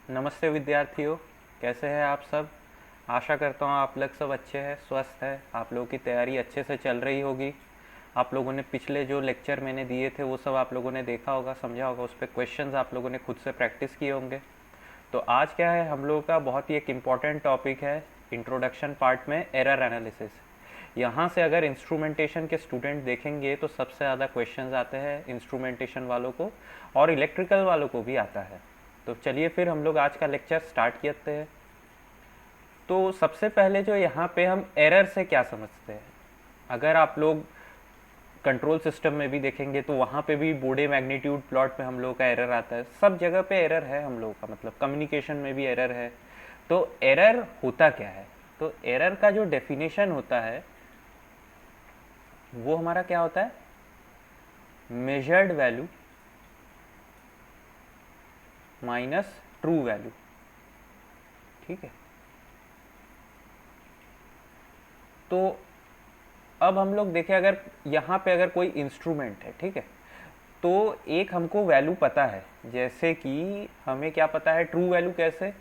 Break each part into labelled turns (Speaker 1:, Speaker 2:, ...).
Speaker 1: नमस्ते विद्यार्थियों, कैसे हैं आप सब। आशा करता हूँ आप लोग सब अच्छे हैं, स्वस्थ हैं। आप लोगों की तैयारी अच्छे से चल रही होगी। आप लोगों ने पिछले जो लेक्चर मैंने दिए थे वो सब आप लोगों ने देखा होगा, समझा होगा। उस पर क्वेश्चंस आप लोगों ने खुद से प्रैक्टिस किए होंगे। तो आज क्या है, हम लोगों का बहुत ही एक इम्पॉर्टेंट टॉपिक है इंट्रोडक्शन पार्ट में, एरर एनालिसिस। यहाँ से अगर इंस्ट्रूमेंटेशन के स्टूडेंट देखेंगे तो सबसे ज़्यादा क्वेश्चंस आते हैं इंस्ट्रूमेंटेशन वालों को, और इलेक्ट्रिकल वालों को भी आता है। तो चलिए फिर हम लोग आज का लेक्चर स्टार्ट करते हैं। तो सबसे पहले जो यहाँ पे हम एरर से क्या समझते हैं, अगर आप लोग कंट्रोल सिस्टम में भी देखेंगे तो वहाँ पे भी बोडे मैग्नीट्यूड प्लॉट में हम लोग का एरर आता है। सब जगह पे एरर है हम लोगों का, मतलब कम्युनिकेशन में भी एरर है। तो एरर होता क्या है, तो एरर का जो डेफिनेशन होता है वो हमारा क्या होता है, measured value minus true value. ठीक है, तो अब हम लोग देखें, अगर यहाँ पे अगर कोई इंस्ट्रूमेंट है, ठीक है, तो एक हमको वैल्यू पता है। जैसे कि हमें क्या पता है, ट्रू वैल्यू कैसे,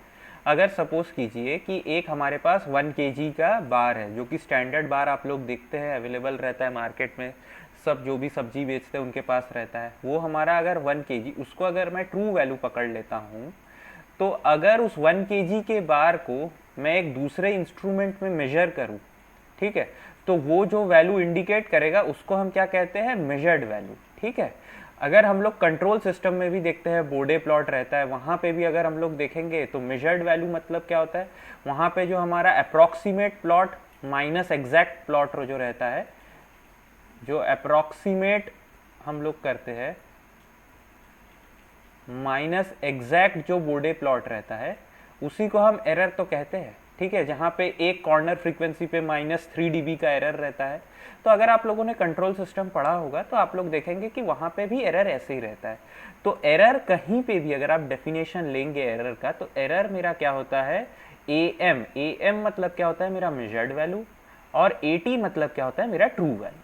Speaker 1: अगर सपोज कीजिए कि एक हमारे पास 1 kg का बार है, जो कि स्टैंडर्ड बार आप लोग देखते हैं अवेलेबल रहता है मार्केट में। सब जो भी सब्जी बेचते हैं उनके पास रहता है वो हमारा। अगर 1 kg, उसको अगर मैं ट्रू वैल्यू पकड़ लेता हूँ, तो अगर उस 1 kg के बार को मैं एक दूसरे इंस्ट्रूमेंट में मेजर करूँ, ठीक है, तो वो जो वैल्यू इंडिकेट करेगा उसको हम क्या कहते हैं, मेजर्ड वैल्यू। ठीक है, अगर हम लोग कंट्रोल सिस्टम में भी देखते हैं, बोडे प्लॉट रहता है, वहाँ पे भी अगर हम लोग देखेंगे तो मेजर्ड वैल्यू मतलब क्या होता है, वहाँ पे जो हमारा approximate plot minus exact plot जो रहता है, जो अप्रॉक्सीमेट हम लोग करते हैं माइनस एग्जैक्ट जो बोडे प्लॉट रहता है, उसी को हम एरर तो कहते हैं। ठीक है, जहाँ पे एक कॉर्नर फ्रीक्वेंसी पे -3 dB का एरर रहता है। तो अगर आप लोगों ने कंट्रोल सिस्टम पढ़ा होगा तो आप लोग देखेंगे कि वहाँ पे भी एरर ऐसे ही रहता है। तो एरर कहीं पे भी अगर आप डेफिनेशन लेंगे एरर का, तो एरर मेरा क्या होता है, एम मतलब क्या होता है, मेरा मेजर्ड वैल्यू, और टी मतलब क्या होता है, मेरा ट्रू वैल्यू।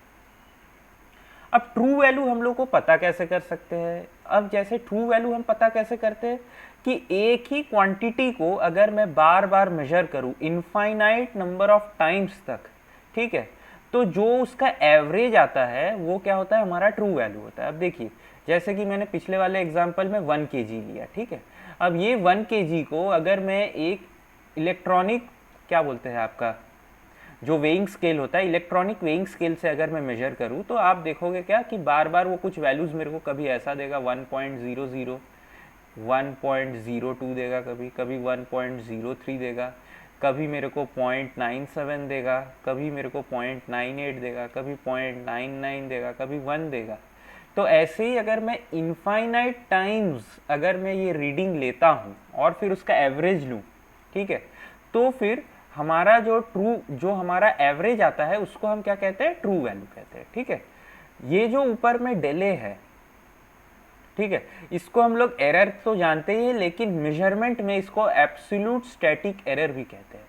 Speaker 1: अब ट्रू वैल्यू हम लोग को पता कैसे कर सकते हैं, अब जैसे ट्रू वैल्यू हम पता कैसे करते हैं कि एक ही क्वांटिटी को अगर मैं बार बार मेजर करूं इनफाइनाइट नंबर ऑफ टाइम्स तक, ठीक है, तो जो उसका एवरेज आता है वो क्या होता है, हमारा ट्रू वैल्यू होता है। अब देखिए, जैसे कि मैंने पिछले वाले एग्जांपल में 1 kg लिया, ठीक है, अब ये 1 kg को अगर मैं एक इलेक्ट्रॉनिक, क्या बोलते हैं आपका, जो वेइंग स्केल होता है, इलेक्ट्रॉनिक वेइंग स्केल से अगर मैं मेजर करूँ तो आप देखोगे क्या कि बार बार वो कुछ वैल्यूज़ मेरे को कभी ऐसा देगा 1.00, 1.02 देगा, कभी कभी 1.03 देगा, कभी मेरे को 0.97 देगा, कभी मेरे को 0.98 देगा, कभी 0.99 देगा, कभी 1 देगा। तो ऐसे ही अगर मैं इनफाइनाइट टाइम्स अगर मैं ये रीडिंग लेता हूँ और फिर उसका एवरेज लूँ, ठीक है, तो फिर हमारा जो हमारा एवरेज आता है उसको हम क्या कहते हैं, ट्रू वैल्यू कहते हैं। ठीक है, ये जो ऊपर में डिले है, ठीक है, इसको हम लोग एरर तो जानते ही हैं, लेकिन मेजरमेंट में इसको एब्सोल्यूट स्टैटिक एरर भी कहते हैं।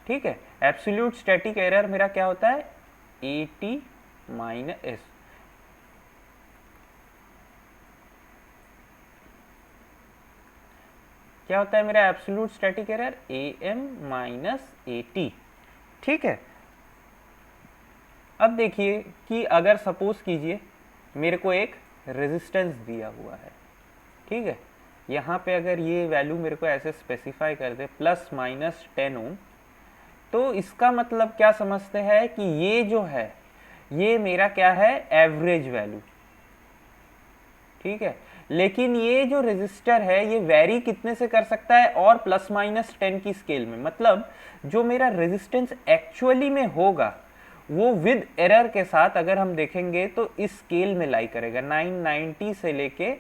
Speaker 1: ठीक है, एब्सोल्यूट स्टैटिक एरर मेरा क्या होता है, ए टी माइनस एस। क्या होता है मेरा absolute static error, A M minus A T. ठीक है, अब देखिए कि अगर सपोज कीजिए मेरे को एक रेजिस्टेंस दिया हुआ है, ठीक है, यहाँ पे अगर ये वैल्यू मेरे को ऐसे स्पेसिफाई कर दे ±10 ओम, तो इसका मतलब क्या समझते हैं कि ये जो है ये मेरा क्या है, एवरेज वैल्यू। ठीक है, लेकिन ये जो रेजिस्टर है ये वेरी कितने से कर सकता है, और ±10 की स्केल में, मतलब जो मेरा रेजिस्टेंस एक्चुअली में होगा वो विद एरर के साथ अगर हम देखेंगे तो इस स्केल में लाई करेगा, 990 से लेके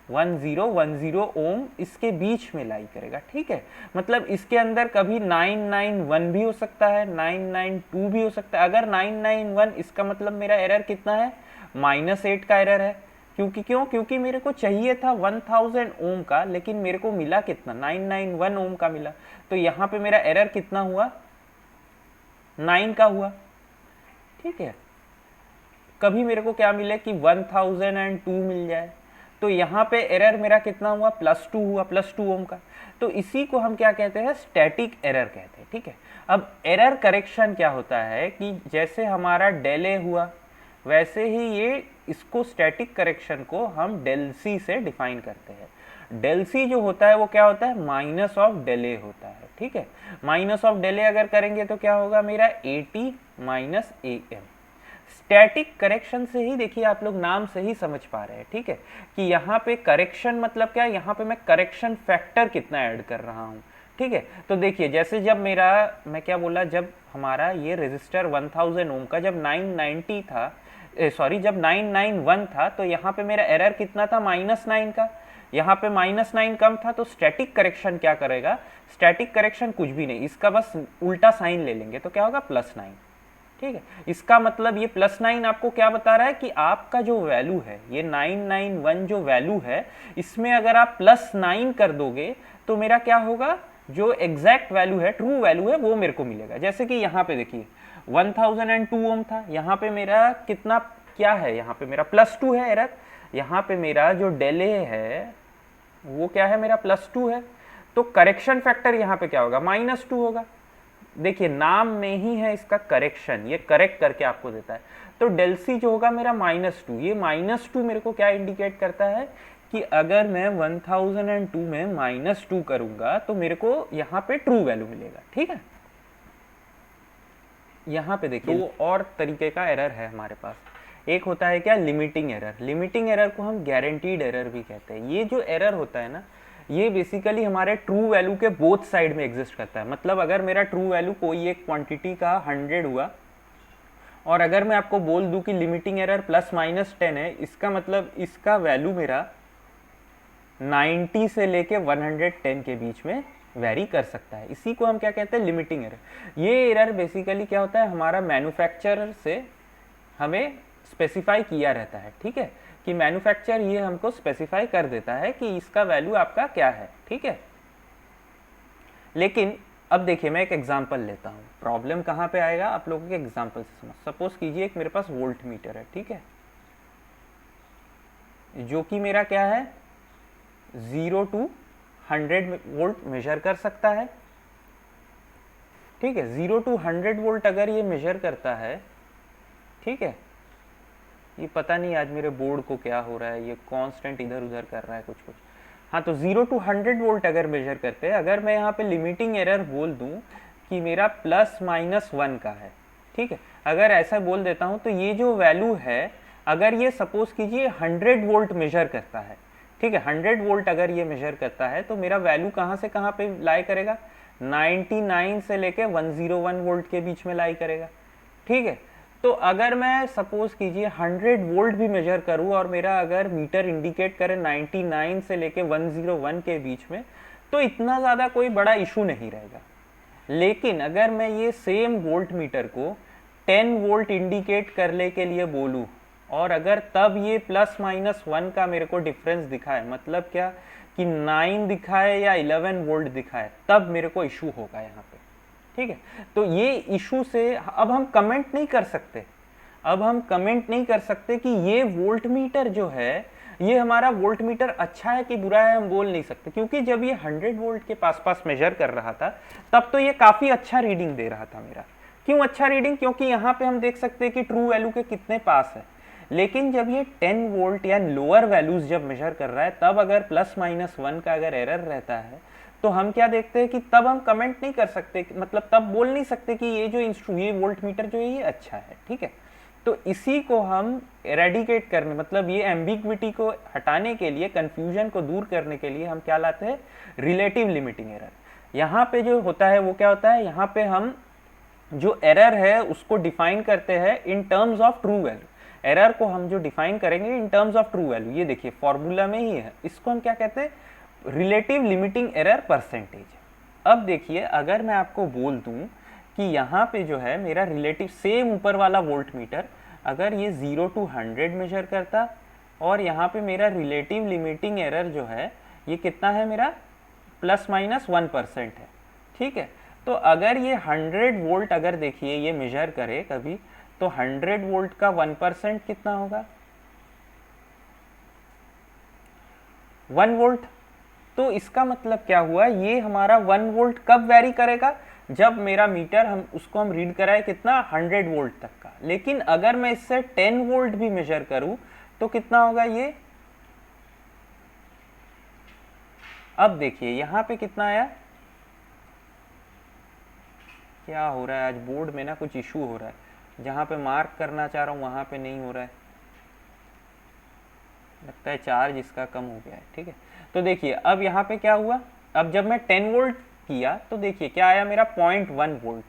Speaker 1: 1010 ओम इसके बीच में लाई करेगा। ठीक है, मतलब इसके अंदर कभी 991 भी हो सकता है, 992 भी हो सकता है। अगर 991, इसका मतलब मेरा एरर कितना है, -8 का एरर है। क्योंकि मेरे को चाहिए था 1000 ओम का, लेकिन मेरे को मिला कितना, 991 ओम का मिला। तो यहाँ पे मेरा एरर कितना हुआ, 9 का हुआ। ठीक है, कभी मेरे को क्या मिले कि 1002 मिल जाए, तो यहाँ पे एरर मेरा कितना हुआ, +2 हुआ, +2 ओम का। तो इसी को हम क्या कहते हैं, स्टैटिक एरर कहते हैं, ठीक है। अब एरर करेक्शन क्या होता है कि जैसे हमारा डेल ए हुआ वैसे ही ये इसको स्टैटिक करेक्शन को हम डेल सी से डिफाइन करते हैं। डेल सी जो होता है वो क्या होता है, माइनस ऑफ डेल ए होता है, ठीक है। माइनस ऑफ डेल ए अगर करेंगे तो क्या होगा मेरा AT minus AM। Static correction से ही देखिए आप लोग नाम से ही समझ पा रहे हैं, ठीक है, कि यहाँ पे करेक्शन मतलब क्या है, यहाँ पे मैं करेक्शन फैक्टर कितना ऐड कर रहा हूँ, ठीक है। तो देखिए जैसे जब मेरा, मैं क्या बोला, जब हमारा ये रेजिस्टर 1000 ओम का जब 990 था, सॉरी जब 991 था, तो यहाँ पे मेरा एरर कितना था, -9 का। यहाँ पे -9 कम था, तो स्टैटिक करेक्शन क्या करेगा, स्टैटिक करेक्शन कुछ भी नहीं, इसका बस उल्टा साइन ले लेंगे तो क्या होगा, +9, ठीक है। इसका मतलब ये +9 आपको क्या बता रहा है कि आपका जो वैल्यू है, ये 991 जो वैल्यू है, इसमें अगर आप +9 कर दोगे तो मेरा क्या होगा, जो एग्जैक्ट वैल्यू है, ट्रू वैल्यू है, वो मेरे को मिलेगा। जैसे कि यहाँ पे देखिए 1002 ओम था, यहाँ पे मेरा कितना क्या है, यहाँ पे मेरा +2 है एरर, यहाँ पे मेरा जो डेल ए है वो क्या है, मेरा +2 है, तो करेक्शन फैक्टर यहाँ पे क्या होगा, -2 होगा। देखिए नाम में ही है इसका करेक्शन, ये करेक्ट करके आपको देता है। तो डेल सी जो होगा मेरा -2, ये -2 मेरे को क्या इंडिकेट करता है कि अगर मैं 1002 में -2 करूंगा तो मेरे को यहाँ पे ट्रू वैल्यू मिलेगा, ठीक है। यहाँ पे देखिए दो और तरीके का एरर है हमारे पास। एक होता है क्या, लिमिटिंग एरर। लिमिटिंग एरर को हम गारंटीड एरर भी कहते हैं। ये जो एरर होता है ना, ये बेसिकली हमारे ट्रू वैल्यू के बोथ साइड में एग्जिस्ट करता है। मतलब अगर मेरा ट्रू वैल्यू कोई एक क्वांटिटी का 100 हुआ और अगर मैं आपको बोल दूं कि लिमिटिंग एरर ±10 है, इसका मतलब इसका वैल्यू मेरा 90 से लेके 110 के बीच में वेरी कर सकता है। इसी को हम क्या कहते हैं, लिमिटिंग एरर। ये एरर बेसिकली क्या होता है, हमारा मैन्युफैक्चरर से हमें स्पेसिफाई किया रहता है, ठीक है, कि मैन्युफैक्चर ये हमको स्पेसिफाई कर देता है कि इसका वैल्यू आपका क्या है, ठीक है। लेकिन अब देखिए मैं एक एग्जांपल लेता हूँ, प्रॉब्लम कहाँ पे आएगा आप लोगों के एग्जांपल से समझ। सपोज कीजिए एक मेरे पास वोल्ट मीटर है, ठीक है, जो कि मेरा क्या है, 0 to 100 वोल्ट मेजर कर सकता है, ठीक है। 0 to 100 वोल्ट अगर ये मेजर करता है, ठीक है, ये पता नहीं आज मेरे बोर्ड को क्या हो रहा है, ये कांस्टेंट इधर उधर कर रहा है कुछ कुछ। हाँ, तो 0 to 100 वोल्ट अगर मेजर करते हैं, अगर मैं यहाँ पे लिमिटिंग एरर बोल दूं कि मेरा +-1 का है, ठीक है, अगर ऐसा बोल देता हूँ तो ये जो वैल्यू है, अगर ये सपोज कीजिए 100 वोल्ट मेजर करता है, ठीक है, 100 वोल्ट अगर ये मेजर करता है तो मेरा वैल्यू कहाँ से कहाँ पे लाई करेगा, 99 से लेके 101 वोल्ट के बीच में लाई करेगा, ठीक है। तो अगर मैं सपोज कीजिए 100 वोल्ट भी मेजर करूं और मेरा अगर मीटर इंडिकेट करे 99 से लेके 101 के बीच में, तो इतना ज़्यादा कोई बड़ा इशू नहीं रहेगा। लेकिन अगर मैं ये सेम वोल्ट मीटर को 10 वोल्ट इंडिकेट करने के लिए बोलूं और अगर तब ये +-1 का मेरे को डिफरेंस दिखाए, मतलब क्या कि 9 दिखाए या 11 वोल्ट दिखाए, तब मेरे को इशू होगा यहाँ पे, ठीक है। तो ये इशू से अब हम कमेंट नहीं कर सकते, अब हम कमेंट नहीं कर सकते कि ये वोल्ट मीटर जो है, ये हमारा वोल्ट मीटर अच्छा है कि बुरा है, हम बोल नहीं सकते, क्योंकि जब ये 100 वोल्ट के पास मेजर कर रहा था तब तो ये काफी अच्छा रीडिंग दे रहा था मेरा। क्यों अच्छा रीडिंग, क्योंकि यहाँ पे हम देख सकते हैं कि ट्रू वैल्यू के कितने पास है। लेकिन जब ये 10 वोल्ट या लोअर वैल्यूज जब मेजर कर रहा है, तब अगर +-1 का अगर एरर रहता है, तो हम क्या देखते हैं कि तब हम कमेंट नहीं कर सकते, मतलब तब बोल नहीं सकते कि ये जो ये वोल्ट मीटर जो है ये अच्छा है, ठीक है। तो इसी को हम एरेडिकेट करने, मतलब ये एम्बिग्विटी को हटाने के लिए, कंफ्यूजन को दूर करने के लिए हम क्या लाते हैं, रिलेटिव लिमिटिंग एरर। यहाँ पे जो होता है वो क्या होता है, यहाँ पे हम जो एरर है उसको डिफाइन करते हैं in terms of true value. Error को हम जो डिफाइन करेंगे in terms of true value, ये देखिए फॉर्मूला में ही है, इसको हम क्या कहते हैं, रिलेटिव लिमिटिंग एरर परसेंटेज। अब देखिए अगर मैं आपको बोल दूं कि यहाँ पे जो है मेरा रिलेटिव, सेम ऊपर वाला वोल्ट मीटर अगर ये 0 to 100 मेजर करता और यहाँ पे मेरा रिलेटिव लिमिटिंग एरर जो है ये कितना है, मेरा +-1% है, ठीक है। तो अगर ये 100 वोल्ट अगर देखिए ये मेजर करे कभी, तो 100 वोल्ट का 1% कितना होगा, 1 वोल्ट। तो इसका मतलब क्या हुआ, ये हमारा 1 वोल्ट कब वैरी करेगा, जब मेरा मीटर हम रीड कराए कितना 100 वोल्ट तक का। लेकिन अगर मैं इससे 10 वोल्ट भी मेजर करूं तो कितना होगा ये, अब देखिए यहां पे कितना आया, क्या हो रहा है आज बोर्ड में ना कुछ इशू हो रहा है, जहां पे मार्क करना चाह रहा हूं वहां पे नहीं हो रहा है, लगता है चार्ज इसका कम हो गया है। ठीक है, तो देखिए अब यहाँ पे क्या हुआ, अब जब मैं 10 वोल्ट किया तो देखिए क्या आया मेरा 0.1 वोल्ट।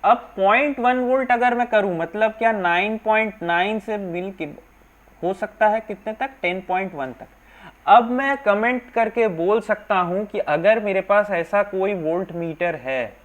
Speaker 1: अब 0.1 वोल्ट अगर मैं करूं मतलब क्या 9.9 से मिल के हो सकता है कितने तक, 10.1 तक। अब मैं कमेंट करके बोल सकता हूं कि अगर मेरे पास ऐसा कोई वोल्ट मीटर है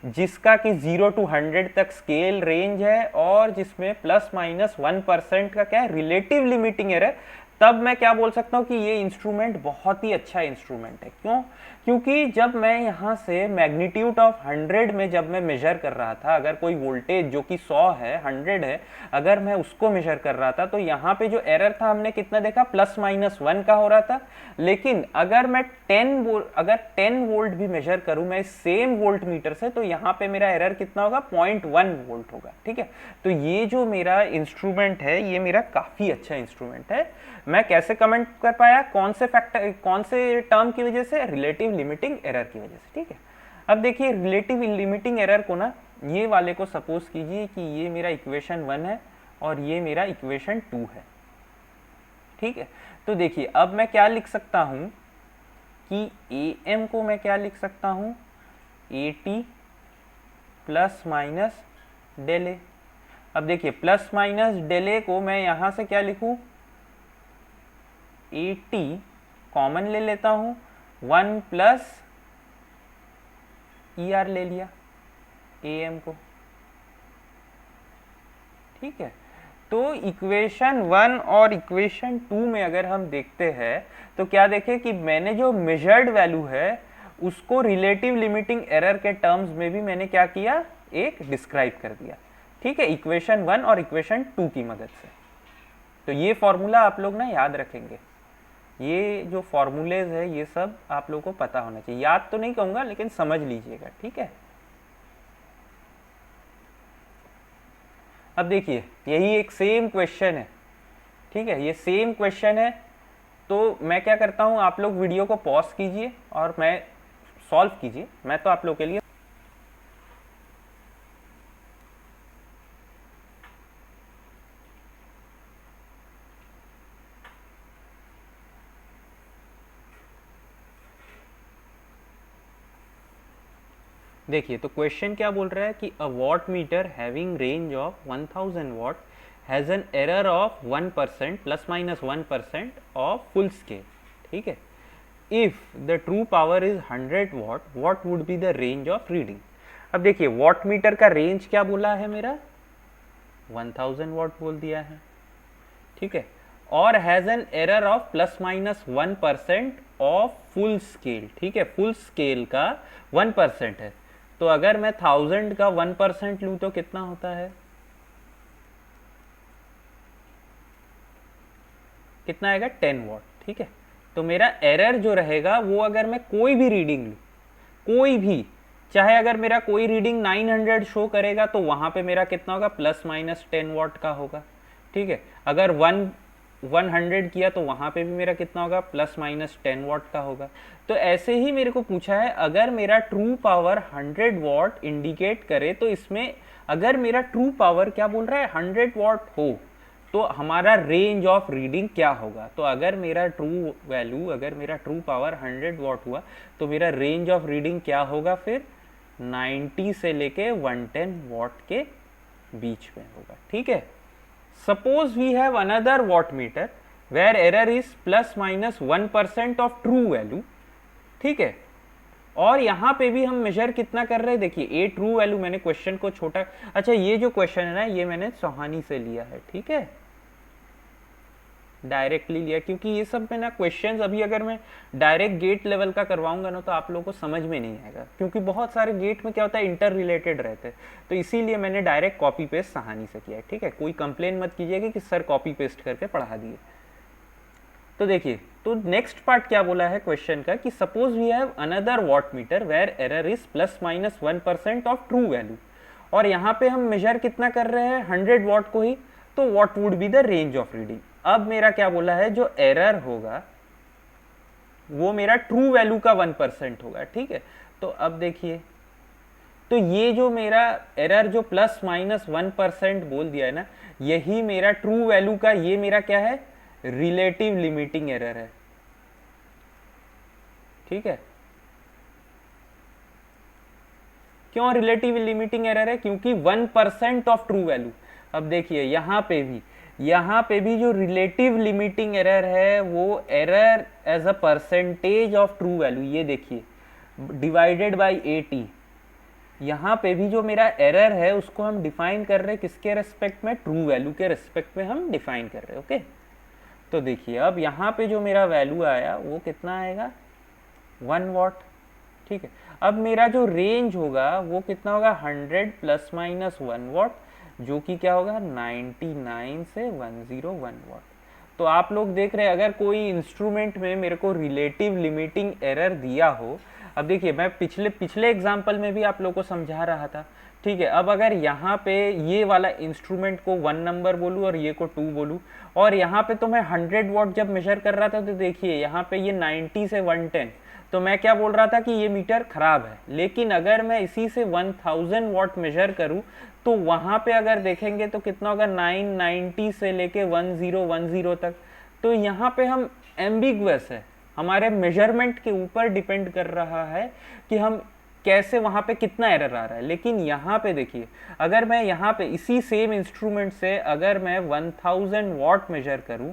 Speaker 1: जिसका कि 0 to 100 तक स्केल रेंज है और जिसमें ±1% का क्या है रिलेटिव लिमिटिंग एरर, तब मैं क्या बोल सकता हूँ कि ये इंस्ट्रूमेंट बहुत ही अच्छा इंस्ट्रूमेंट है। क्यों, क्योंकि जब मैं यहाँ से मैग्नीट्यूड ऑफ 100 में जब मैं मेजर कर रहा था, अगर कोई वोल्टेज जो कि 100 है 100 है, अगर मैं उसको मेजर कर रहा था तो यहाँ पे जो एरर था हमने कितना देखा, +-1 का हो रहा था। लेकिन अगर मैं 10 वोल्ट भी मेजर करूं मैं सेम वोल्ट मीटर से, तो यहाँ पे मेरा एरर कितना होगा, 0.1 वोल्ट होगा। ठीक है, तो ये जो मेरा इंस्ट्रूमेंट है ये मेरा काफी अच्छा इंस्ट्रूमेंट है। मैं कैसे कमेंट कर पाया, कौन से फैक्टर, कौन से टर्म की वजह से, रिलेटिव लिमिटिंग एरर की वजह से। ठीक है, अब देखिए रिलेटिव लिमिटिंग एरर को ना, ये वाले को सपोज कीजिए कि ये मेरा इक्वेशन 1 है और ये मेरा इक्वेशन 2 है। ठीक है, तो देखिए अब मैं क्या लिख सकता हूं कि AM को मैं क्या लिख सकता हूं, AT ± डेल ए। अब देखिए प्लस माइनस डेल ए को मैं यहां से क्या लिखूं, AT कॉमन ले लेता हूं, 1 प्लस ER ले लिया AM को। ठीक है, तो इक्वेशन 1 और इक्वेशन 2 में अगर हम देखते हैं तो क्या देखें कि मैंने जो मेजर्ड वैल्यू है उसको रिलेटिव लिमिटिंग एरर के टर्म्स में भी मैंने क्या किया, एक डिस्क्राइब कर दिया। ठीक है, इक्वेशन 1 और इक्वेशन 2 की मदद से। तो ये फॉर्मूला आप लोग ना याद रखेंगे, ये जो फॉर्मूलेज है ये सब आप लोगों को पता होना चाहिए, याद तो नहीं कहूंगा लेकिन समझ लीजिएगा। ठीक है, अब देखिए यही एक सेम क्वेश्चन है। ठीक है, ये सेम क्वेश्चन है, तो मैं क्या करता हूं, आप लोग वीडियो को पॉज कीजिए और मैं सॉल्व कीजिए, मैं तो आप लोग के लिए देखिए। तो क्वेश्चन क्या बोल रहा है कि a watt meter having range of 1000 what has an error of 1% ±1% of full scale. ठीक है, if the true power is 100 what, what would be the range of reading. अब देखिए वॉट मीटर का रेंज क्या बोला है मेरा, 1000 वॉट बोल दिया है। ठीक है, और has an error of ±1% of full scale. ठीक है, फुल स्केल का 1% है, तो अगर मैं 1000 का 1% लूं तो कितना होता है, कितना आएगा, 10 वॉट। ठीक है, तो मेरा एरर जो रहेगा वो अगर मैं कोई भी रीडिंग लूं, कोई भी, चाहे अगर मेरा कोई रीडिंग 900 शो करेगा तो वहां पे मेरा कितना होगा, ±10 वॉट का होगा। ठीक है, अगर 100 किया तो वहां पे भी मेरा कितना होगा, ±10 वॉट का होगा। तो ऐसे ही मेरे को पूछा है, अगर मेरा ट्रू पावर 100 वॉट इंडिकेट करे तो इसमें अगर मेरा ट्रू पावर क्या बोल रहा है 100 वॉट हो तो हमारा रेंज ऑफ रीडिंग क्या होगा। तो अगर मेरा ट्रू वैल्यू, अगर मेरा ट्रू पावर 100 वॉट हुआ तो मेरा रेंज ऑफ रीडिंग क्या होगा, फिर 90 से लेके 110 वॉट के बीच में होगा। ठीक है, suppose we have another wattmeter where error is ±1% of true value। ठीक है, और यहां पे भी हम मेजर कितना कर रहे हैं, देखिए ए ट्रू वैल्यू, मैंने क्वेश्चन को छोटा, अच्छा ये जो क्वेश्चन है ना ये मैंने सोहानी से लिया है। ठीक है, डायरेक्टली लिया, क्योंकि ये सब में ना क्वेश्चंस अभी अगर मैं डायरेक्ट गेट लेवल का करवाऊंगा ना तो आप लोगों को समझ में नहीं आएगा, क्योंकि बहुत सारे गेट में क्या होता है इंटर रिलेटेड रहते हैं, तो इसीलिए मैंने डायरेक्ट कॉपी पेस्ट सहानी से किया है। ठीक है, कोई कंप्लेन मत कीजिएगा कि सर कॉपी पेस्ट करके पढ़ा दिए। तो देखिए, तो नेक्स्ट पार्ट क्या बोला है क्वेश्चन का कि suppose we have another watt meter where error is ±1% of true value, और यहाँ पे हम मेजर कितना कर रहे हैं 100 वॉट को ही, तो what would be the range of reading. अब मेरा क्या बोला है, जो एरर होगा वो मेरा ट्रू वैल्यू का 1% होगा, ठीक है। तो अब देखिए, तो ये जो मेरा एरर जो ±1% बोल दिया है ना, यही मेरा ट्रू वैल्यू का, ये मेरा क्या है, रिलेटिव लिमिटिंग एरर है, ठीक है। क्यों रिलेटिव लिमिटिंग एरर है, क्योंकि 1% ऑफ ट्रू वैल्यू। अब देखिए यहाँ पे भी जो रिलेटिव लिमिटिंग एरर है वो error as a percentage of true value, ये देखिए डिवाइडेड बाय 80। यहाँ पे भी जो मेरा एरर है उसको हम डिफाइन कर रहे हैं किसके रेस्पेक्ट में, ट्रू वैल्यू के रेस्पेक्ट में हम डिफाइन कर रहे हैं, ओके। तो देखिए अब यहाँ पे जो मेरा वैल्यू आया वो कितना आएगा, 1 वॉट, ठीक है। अब मेरा जो रेंज होगा वो कितना होगा, 100 ±1 वॉट, जो कि क्या होगा 99 से 101 वॉट। तो आप लोग देख रहे हैं, अगर कोई इंस्ट्रूमेंट में मेरे को रिलेटिव लिमिटिंग एरर दिया हो, अब देखिए मैं पिछले एग्जाम्पल में भी आप लोगों को समझा रहा था, ठीक है। अब अगर यहाँ पे ये वाला इंस्ट्रूमेंट को 1 नंबर बोलूँ और ये को 2 बोलूँ, और यहाँ पे तो मैं 100 वॉट जब मेजर कर रहा था, तो देखिए यहाँ पे ये 90 से 110, तो मैं क्या बोल रहा था कि ये मीटर खराब है। लेकिन अगर मैं इसी से 1000 वॉट मेजर करूं, तो वहां पे अगर देखेंगे तो कितना होगा, 990 से लेके 1010 तक। तो यहाँ पे हम एम्बिग्वस है, हमारे मेजरमेंट के ऊपर डिपेंड कर रहा है कि हम कैसे वहां पे कितना एरर आ रहा है। लेकिन यहाँ पे देखिए, अगर मैं यहाँ पे इसी सेम इंस्ट्रूमेंट से अगर मैं 1000 वॉट मेजर करूं,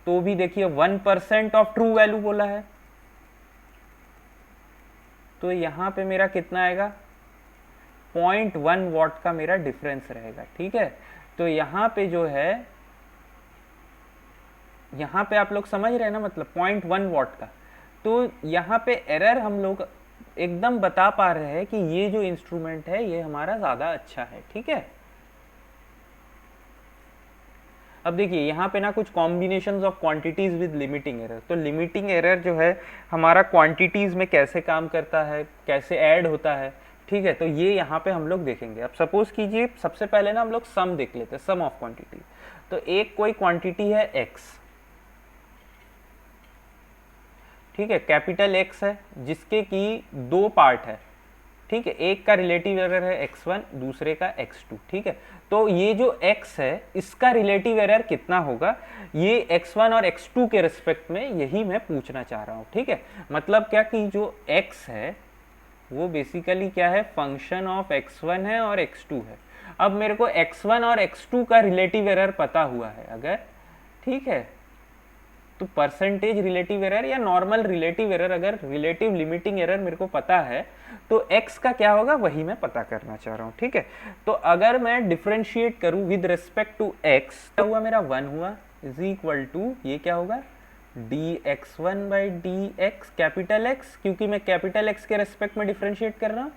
Speaker 1: तो भी देखिए 1% ऑफ ट्रू वैल्यू बोला है, तो यहाँ पे मेरा कितना आएगा, 0.1 वॉट का मेरा डिफरेंस रहेगा, ठीक है। तो यहाँ पे जो है, यहाँ पे आप लोग समझ रहे हैं ना, मतलब 0.1 वॉट का। तो यहाँ पे एरर हम लोग एकदम बता पा रहे हैं कि ये जो इंस्ट्रूमेंट है ये हमारा ज़्यादा अच्छा है, ठीक है। अब देखिए यहाँ पे ना कुछ combinations of quantities with limiting error. तो लिमिटिंग एरर जो है हमारा क्वांटिटीज में कैसे काम करता है, कैसे ऐड होता है, ठीक है। तो ये यहाँ पे हम लोग देखेंगे। अब सपोज कीजिए, सबसे पहले ना हम लोग सम देख लेते हैं, सम ऑफ क्वांटिटी। तो एक कोई क्वांटिटी है x, ठीक है, कैपिटल X है, जिसके की 2 पार्ट है, ठीक है। एक का रिलेटिव एरर है x1, दूसरे का x2, ठीक है। तो ये जो x है इसका रिलेटिव एरर कितना होगा, ये x1 और x2 के रिस्पेक्ट में, यही मैं पूछना चाह रहा हूँ, ठीक है। मतलब क्या कि जो x है वो बेसिकली क्या है, फंक्शन ऑफ x1 है और x2 है। अब मेरे को x1 और x2 का रिलेटिव एरर पता हुआ है अगर, ठीक है, तो परसेंटेज रिलेटिव एरर या नॉर्मल रिलेटिव एरर, अगर रिलेटिव लिमिटिंग एरर मेरे को पता है, तो x का क्या होगा वही मैं पता करना चाह रहा हूँ, ठीक है। तो अगर मैं डिफरेंशिएट करूँ विद रिस्पेक्ट टू x, क्या हुआ मेरा 1 हुआ, इज इक्वल टू ये क्या होगा, dx1 by dx capital X, क्योंकि मैं कैपिटल X के रेस्पेक्ट में डिफरेंशिएट कर रहा हूँ,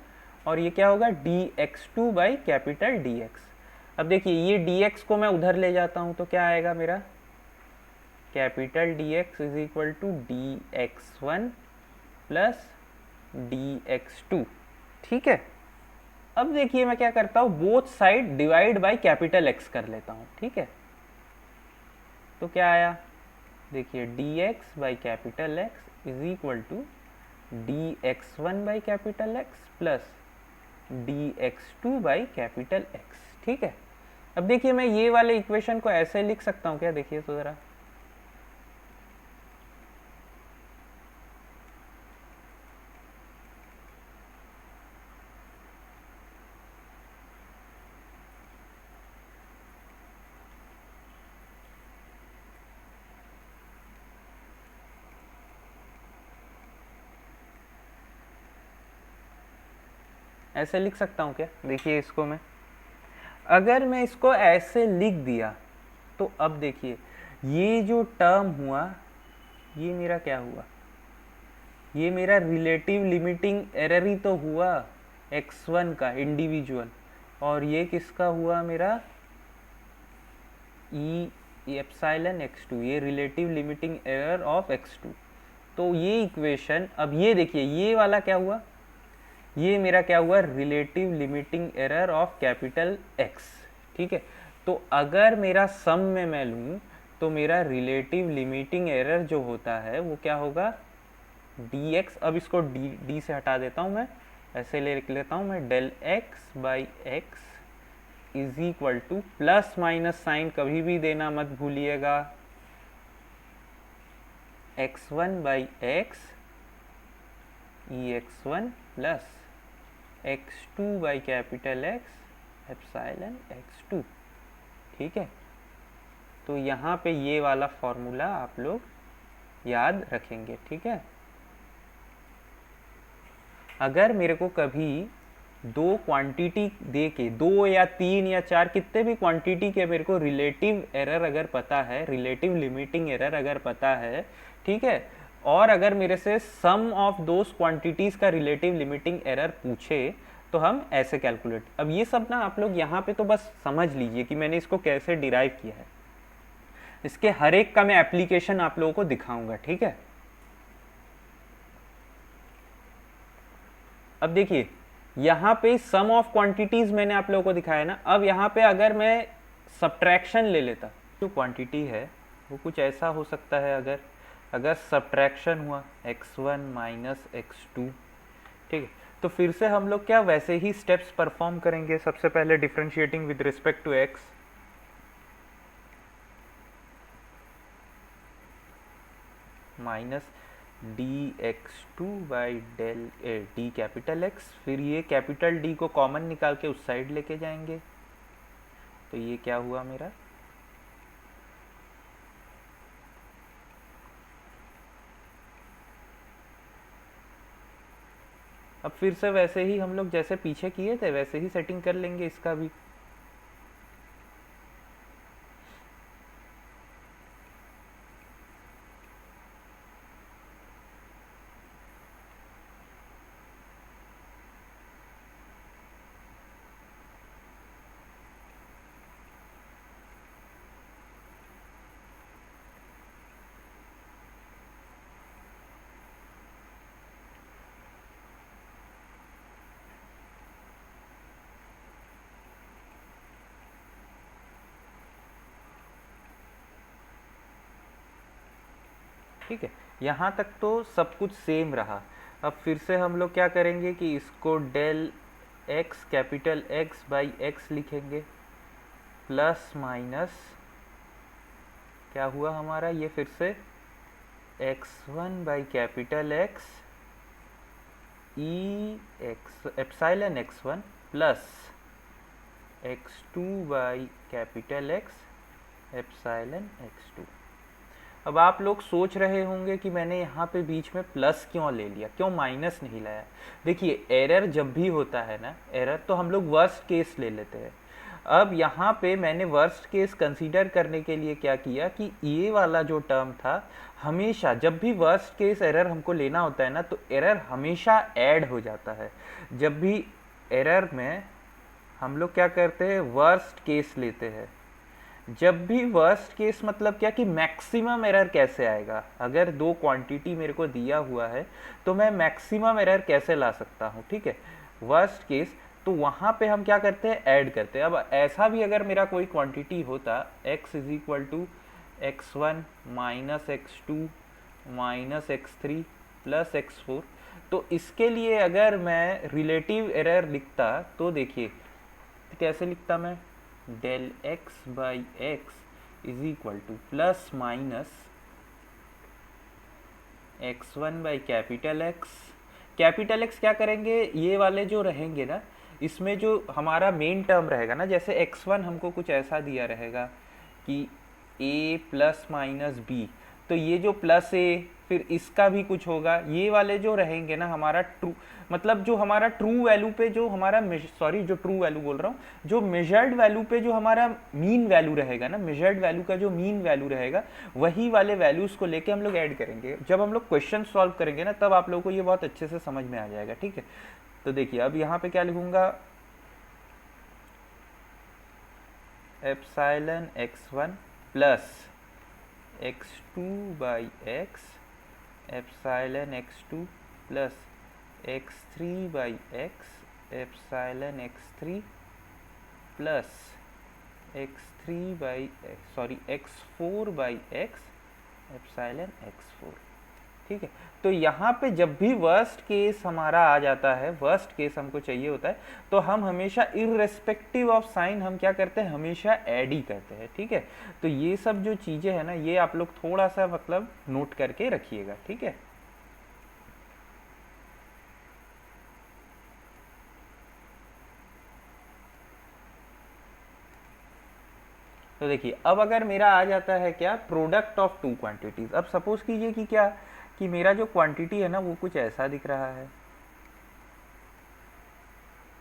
Speaker 1: और ये क्या होगा dx2 बाई कैपिटल dx। अब देखिए ये dx को मैं उधर ले जाता हूँ, तो क्या आएगा मेरा, capital dx is equal to dx1 plus dx2, ठीक है। अब देखिए मैं क्या करता हूँ, both side divide by capital X कर लेता हूँ, ठीक है। तो क्या आया, देखिए dx by capital X is equal to dx1 by capital X plus dx2 by capital X, ठीक है। अब देखिए मैं ये वाले इक्वेशन को ऐसे लिख सकता हूँ क्या, देखिए तो जरा, ऐसे लिख सकता हूँ क्या, देखिए इसको मैं, अगर मैं इसको ऐसे लिख दिया, तो अब देखिए ये जो टर्म हुआ ये मेरा क्या हुआ, ये मेरा रिलेटिव लिमिटिंग एरर ही तो हुआ x1 का इंडिविजुअल, और ये किसका हुआ मेरा, ई ये एप्सिलॉन x2, ये relative limiting error of x2। तो ये इक्वेशन, अब ये देखिए ये वाला क्या हुआ, ये मेरा क्या हुआ, relative limiting error of capital X। ठीक है, तो अगर मेरा सम में मैं लूँ तो मेरा रिलेटिव लिमिटिंग एरर जो होता है वो क्या होगा, dx। अब इसको d से हटा देता हूँ मैं, ऐसे लिख लेता हूँ मैं, del x by x is equal to, plus minus sign कभी भी देना मत भूलिएगा, x1 by x ex1 plus x2 by capital X epsilon x2। ठीक है, तो यहाँ पे ये वाला फॉर्मूला आप लोग याद रखेंगे। ठीक है, अगर मेरे को कभी दो क्वांटिटी दे के, 2 या 3 या 4 कितने भी क्वांटिटी के मेरे को रिलेटिव एरर अगर पता है, रिलेटिव लिमिटिंग एरर अगर पता है, ठीक है, और अगर मेरे से सम ऑफ दोस क्वांटिटीज का रिलेटिव लिमिटिंग एरर पूछे तो हम ऐसे कैलकुलेट, अब ये सब ना आप लोग यहाँ पे तो बस समझ लीजिए कि मैंने इसको कैसे डिराइव किया है। इसके हर एक का मैं एप्लीकेशन आप लोगों को दिखाऊंगा। ठीक है, अब देखिए यहाँ पे सम ऑफ क्वांटिटीज मैंने आप लोगों को दिखाया ना। अब यहाँ पे अगर मैं सब्ट्रैक्शन ले लेता, जो क्वांटिटी है वो कुछ ऐसा हो सकता है, अगर सब्ट्रैक्शन हुआ x1 माइनस x2, ठीक है, तो फिर से हम लोग क्या वैसे ही स्टेप्स परफॉर्म करेंगे। सबसे पहले differentiating with respect to x, minus dx2 by del d capital X, फिर ये कैपिटल D को कॉमन निकाल के उस साइड लेके जाएंगे, तो ये क्या हुआ मेरा, अब फिर से वैसे ही हम लोग जैसे पीछे किए थे वैसे ही सेटिंग कर लेंगे इसका भी। ठीक है, यहाँ तक तो सब कुछ सेम रहा। अब फिर से हम लोग क्या करेंगे कि इसको del x capital X by x लिखेंगे, प्लस माइनस क्या हुआ हमारा, ये फिर से x1 by capital X epsilon x1 plus x2 by capital X epsilon x2। अब आप लोग सोच रहे होंगे कि मैंने यहाँ पे बीच में प्लस क्यों ले लिया, क्यों माइनस नहीं लाया। देखिए एरर जब भी होता है ना, एरर तो हम लोग वर्स्ट केस ले लेते हैं। अब यहाँ पे मैंने वर्स्ट केस कंसीडर करने के लिए क्या किया कि ये वाला जो टर्म था, हमेशा जब भी वर्स्ट केस एरर हमको लेना होता है ना, तो एरर हमेशा ऐड हो जाता है। जब भी एरर में हम लोग क्या करते हैं, वर्स्ट केस लेते हैं। जब भी वर्स्ट केस मतलब क्या कि मैक्सिमम एरर कैसे आएगा, अगर दो क्वांटिटी मेरे को दिया हुआ है तो मैं मैक्सिमम एरर कैसे ला सकता हूँ। ठीक है, वर्स्ट केस, तो वहाँ पे हम क्या करते हैं, ऐड करते हैं। अब ऐसा भी अगर मेरा कोई क्वांटिटी होता x is equal to x1 minus x2 minus x3 plus x4, तो इसके लिए अगर मैं रिलेटिव एरर लिखता तो देखिए कैसे लिखता मैं, del x by x is equal to plus minus x1 by capital X। Capital X क्या करेंगे, ये वाले जो रहेंगे ना, इसमें जो हमारा मेन टर्म रहेगा ना, जैसे x1 हमको कुछ ऐसा दिया रहेगा कि a प्लस माइनस b, तो ये जो प्लस a फिर इसका भी कुछ होगा, ये वाले जो रहेंगे ना हमारा ट्रू, मतलब जो हमारा ट्रू वैल्यू पे जो हमारा जो ट्रू वैल्यू बोल रहा हूँ, जो मेजर्ड वैल्यू पे जो हमारा मीन वैल्यू रहेगा ना, मेजर्ड वैल्यू का जो मीन वैल्यू रहेगा, वही वाले वैल्यूज को लेके हम लोग ऐड करेंगे। जब हम लोग क्वेश्चन सॉल्व करेंगे ना, तब आप लोगों को ये बहुत अच्छे से समझ में आ जाएगा। ठीक है, तो देखिए अब यहाँ पे क्या लिखूंगा, epsilon x1 plus x2 by x epsilon x2 plus x3 by x epsilon x3 plus x3 by x4 by x epsilon x4। ठीक है, तो यहाँ पे जब भी वर्स्ट केस हमारा आ जाता है, वर्स्ट केस हमको चाहिए होता है, तो हम हमेशा इररेस्पेक्टिव ऑफ साइन हम क्या करते हैं, हमेशा ऐड ही करते हैं। ठीक है, तो ये सब जो चीजें हैं ना, ये आप लोग थोड़ा सा मतलब नोट करके रखिएगा। ठीक है, तो देखिए अब अगर मेरा आ जाता है क्या, प्रोडक्ट ऑफ टू क्वांटिटीज। अब सपोज कीजिए कि क्या, कि मेरा जो क्वांटिटी है ना वो कुछ ऐसा दिख रहा है।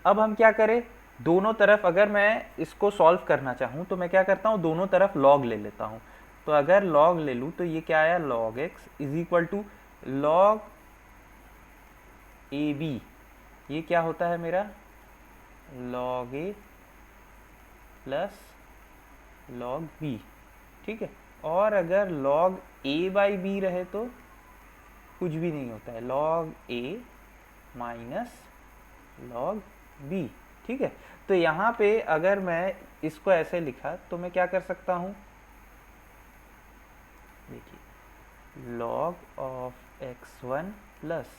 Speaker 1: अब हम क्या करें, दोनों तरफ अगर मैं इसको सॉल्व करना चाहूं तो मैं क्या करता हूं, दोनों तरफ लॉग ले लेता हूं। तो अगर लॉग ले लूं तो ये क्या आया, log x is equal to log a b. ये क्या होता है मेरा, log a plus log b. ठीक है, और अगर लॉग ए बाई बी रहे तो कुछ भी नहीं होता है, लॉग ए माइनस लॉग बी। ठीक है, तो यहाँ पे अगर मैं इसको ऐसे लिखा तो मैं क्या कर सकता हूँ, देखिए log of x1 plus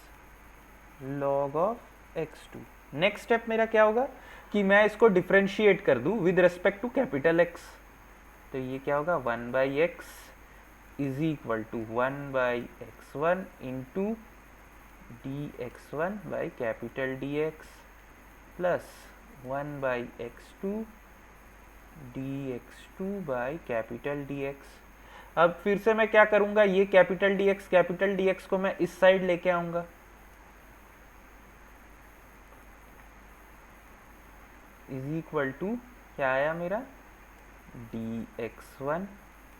Speaker 1: log of x2। Next step मेरा क्या होगा कि मैं इसको डिफ्रेंशिएट कर दूं with respect to capital X। तो ये क्या होगा, 1 by x is equal to 1 by x1 into d x1 by capital d x plus 1 by x2 d x2 by capital d x. अब फिर से मैं क्या करूंगा, ये कैपिटल डी एक्स को मैं इस साइड लेके आऊंगा। इज इक्वल टू क्या आया मेरा, D x1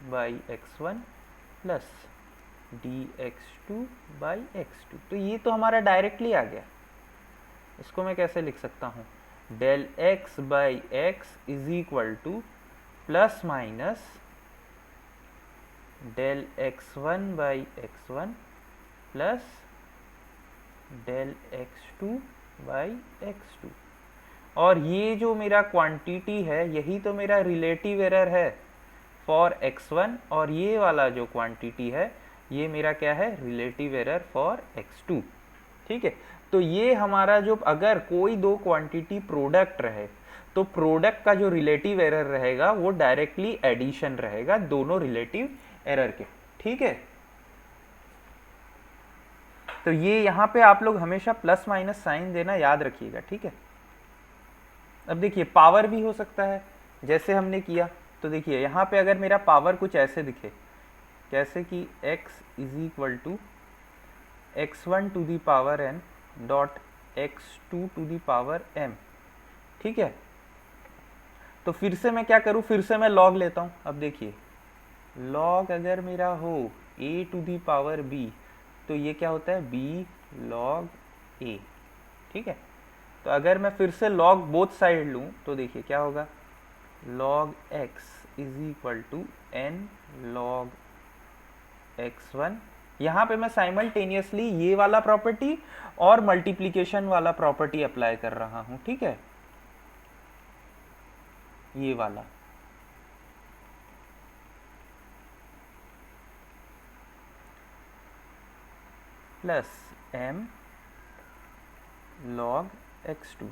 Speaker 1: by x one plus D x2 by x two. तो ये तो हमारा डायरेक्टली आ गया। इसको मैं कैसे लिख सकता हूँ, del x by x is equal to plus minus del x1 by x1 plus del x2 by x2। और ये जो मेरा क्वांटिटी है यही तो मेरा रिलेटिव एरर है फॉर x1, और ये वाला जो क्वांटिटी है ये मेरा क्या है, रिलेटिव एरर फॉर x2। ठीक है, तो ये हमारा जो, अगर कोई दो क्वांटिटी प्रोडक्ट रहे तो प्रोडक्ट का जो रिलेटिव एरर रहेगा वो डायरेक्टली एडिशन रहेगा दोनों रिलेटिव एरर के। ठीक है, तो ये यहाँ पे आप लोग हमेशा प्लस माइनस साइन देना याद रखिएगा। ठीक है, अब देखिए पावर भी हो सकता है जैसे हमने किया। तो देखिए यहाँ पे अगर मेरा पावर कुछ ऐसे दिखे, कैसे कि x is equal to x1 to the power n dot x2 to the power m। ठीक है, तो फिर से मैं क्या करूँ, फिर से मैं लॉग लेता हूँ। अब देखिए लॉग अगर मेरा हो a to the power b तो ये क्या होता है, b लॉग a। ठीक है, तो अगर मैं फिर से लॉग बोथ साइड लूँ तो देखिए क्या होगा, log x is equal to n log x1। यहाँ पे मैं साइमल्टेनियसली ये वाला प्रॉपर्टी और मल्टीप्लिकेशन वाला प्रॉपर्टी अप्लाई कर रहा हूँ। ठीक है, ये वाला प्लस m लॉग x2।